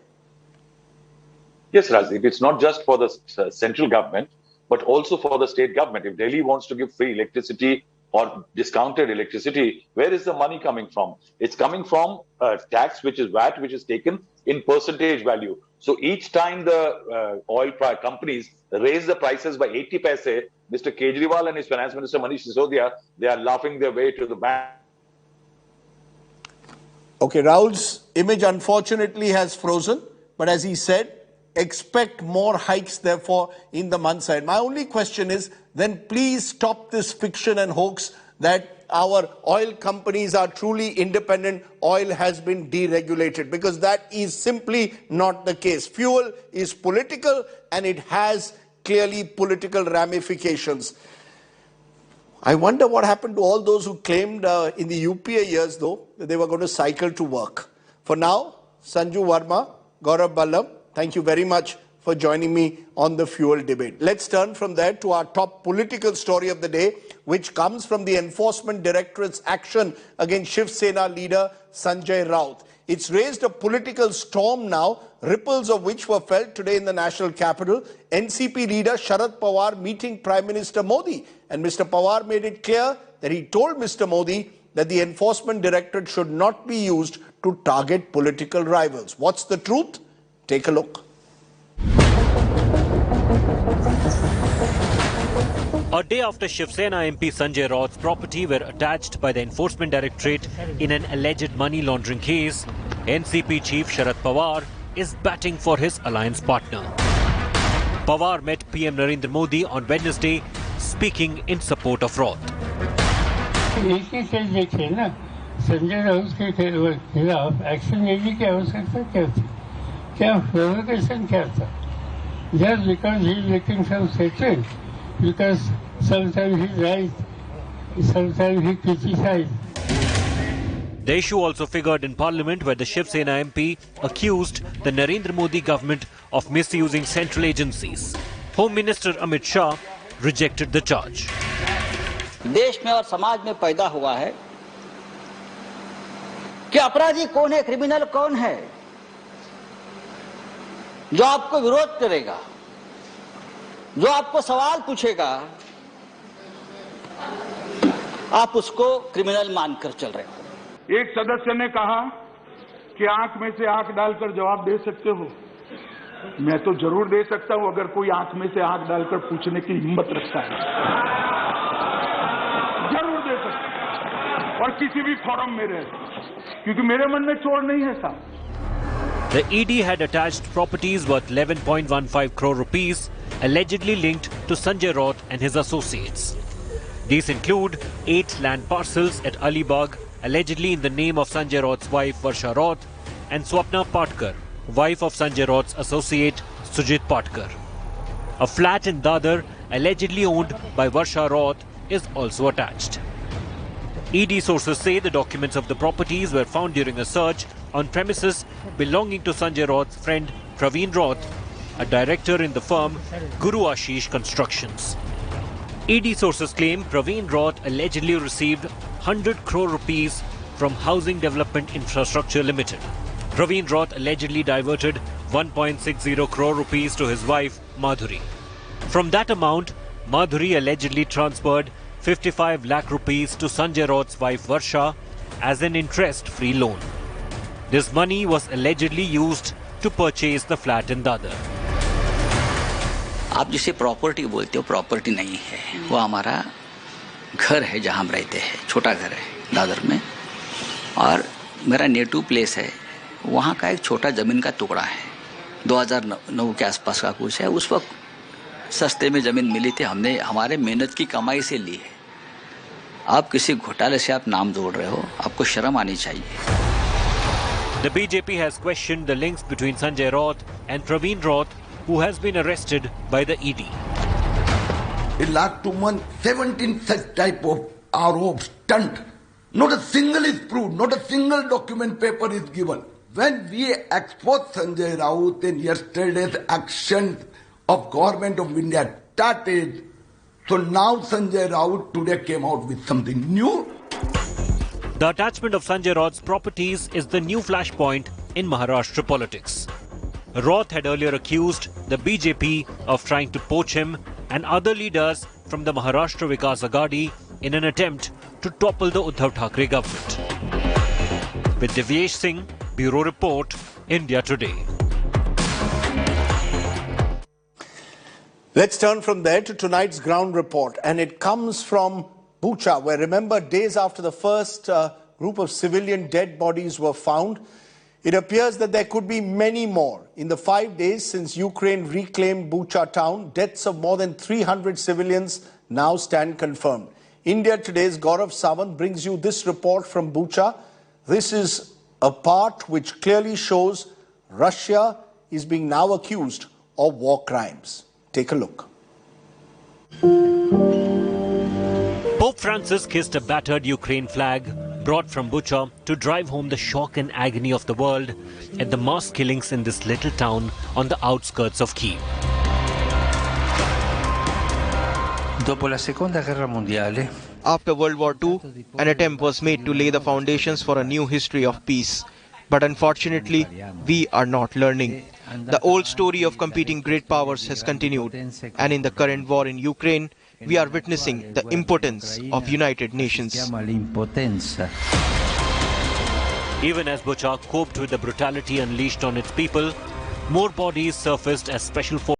Speaker 5: Yes, Rajdeep, it's not just for the central government, but also for the state government. If Delhi wants to give free electricity or discounted electricity, where is the money coming from? It's coming from a tax, which is VAT, which is taken in percentage value. So each time the oil companies raise the prices by 80 paise, Mr. Kejriwal and his Finance Minister Manish Sisodia, they are laughing their way to the bank.
Speaker 13: Okay, Rahul's image unfortunately has frozen, but as he said, expect more hikes therefore in the months ahead. My only question is, then please stop this fiction and hoax that our oil companies are truly independent, oil has been deregulated, because that is simply not the case. Fuel is political and it has clearly political ramifications. I wonder what happened to all those who claimed in the UPA years, though, that they were going to cycle to work. For now, Sanju Verma, Gaurav Ballabh, thank you very much for joining me on the fuel debate. Let's turn from there to our top political story of the day, which comes from the Enforcement Directorate's action against Shiv Sena leader Sanjay Raut. It's raised a political storm now, ripples of which were felt today in the national capital. NCP leader Sharad Pawar meeting Prime Minister Modi. And Mr. Pawar made it clear that he told Mr. Modi that the Enforcement Directorate should not be used to target political rivals. What's the truth? Take a look.
Speaker 15: A day after Shiv Sena MP Sanjay Raut's property were attached by the Enforcement Directorate in an alleged money laundering case, NCP chief Sharad Pawar is batting for his alliance partner. Pawar met PM Narendra Modi on Wednesday, speaking in support of Raut.
Speaker 3: एक ही case देखिए ना, संजय राउत के खिलाफ action लेने की आवश्यकता क्या थी? क्या प्रोवोकेशन क्या था? Just because he is looking some settled, because sometimes he right, sometimes he criticizes.
Speaker 15: The issue also figured in Parliament, where the Shiv Sena MP accused the Narendra Modi government of misusing central agencies. Home Minister Amit Shah rejected the charge.
Speaker 22: देश में और समाज में पैदा हुआ है कि अपराधी कौन है, क्रिमिनल कौन है, जो आपको विरोध करेगा, जो आपको सवाल पूछेगा, आप उसको क्रिमिनल मानकर चल रहे हो।
Speaker 23: एक सदस्य ने कहा कि आंख में से आंख डालकर जवाब दे सकते हो। मैं तो जरूर दे सकता हूं अगर कोई आंख में से आंख डालकर पूछने की हिम्मत रखता है, जरूर दे सकता हूं, और किसी भी फोरम में रहे, क्योंकि मेरे मन में चोर नहीं है साहब।
Speaker 15: The ED had attached properties worth 11.15 crore rupees, allegedly linked to Sanjay Raut and his associates. These include 8 land parcels at Alibag, allegedly in the name of Sanjay Raut's wife Varsha Raut, and Swapna Patkar, wife of Sanjay Raut's associate Sujit Patkar. A flat in Dadar, allegedly owned by Varsha Raut, is also attached. ED sources say the documents of the properties were found during a search on premises belonging to Sanjay Raut's friend Praveen Raut, a director in the firm Guru Ashish Constructions. ED sources claim Praveen Raut allegedly received 100 crore rupees from Housing Development Infrastructure Limited. Praveen Raut allegedly diverted 1.60 crore rupees to his wife Madhuri. From that amount, Madhuri allegedly transferred 55 lakh rupees to Sanjay Raut's wife Varsha as an interest-free loan. This money was allegedly used to purchase the flat in Dadar.
Speaker 22: आप जिसे property बोलते हो, property नहीं है, वो हमारा घर है जहां हम रहते हैं, छोटा घर है दादर में, और मेरा नेटिव प्लेस है, वहां का एक छोटा जमीन का टुकड़ा है, 2009 के आसपास का कुछ है। उस वक्त सस्ते में जमीन मिली थी, हमने हमारे मेहनत की कमाई से ली है। आप किसी घोटाले से आप नाम जोड़ रहे हो, आपको शर्म आनी चाहिए।
Speaker 15: The BJP has questioned the links between Sanjay Raut and Praveen Raut, who has been arrested by the ED.
Speaker 24: In last 2 months, 17 such type of RO stunt. Not a single is proved, not a single document paper is given. When we exposed Sanjay Raut in yesterday's action of government of India started, so now Sanjay Raut today came out with something new.
Speaker 15: The attachment of Sanjay Raut's properties is the new flashpoint in Maharashtra politics. Raut had earlier accused the BJP of trying to poach him and other leaders from the Maharashtra Vikas Aghadi in an attempt to topple the Uddhav Thackeray government. With Divyesh Singh, Bureau Report, India Today.
Speaker 13: Let's turn from there to tonight's ground report, and it comes from Bucha, where, remember, days after the first group of civilian dead bodies were found, it appears that there could be many more. In the 5 days since Ukraine reclaimed Bucha town, deaths of more than 300 civilians now stand confirmed. India Today's Gaurav Sawant brings you this report from Bucha. This is a part which clearly shows Russia is being now accused of war crimes. Take a look.
Speaker 15: Pope Francis kissed a battered Ukraine flag brought from Bucha to drive home the shock and agony of the world at the mass killings in this little town on the outskirts of Kyiv.
Speaker 25: Dopo la Seconda Guerra Mondiale,
Speaker 26: after World War II, an attempt was made to lay the foundations for a new history of peace.
Speaker 2: But unfortunately, we are not learning. The old story of competing great powers has continued, and in the current war in Ukraine, we are witnessing the impotence of United Nations.
Speaker 15: Even as Bucha coped with the brutality unleashed on its people, more bodies surfaced as special forces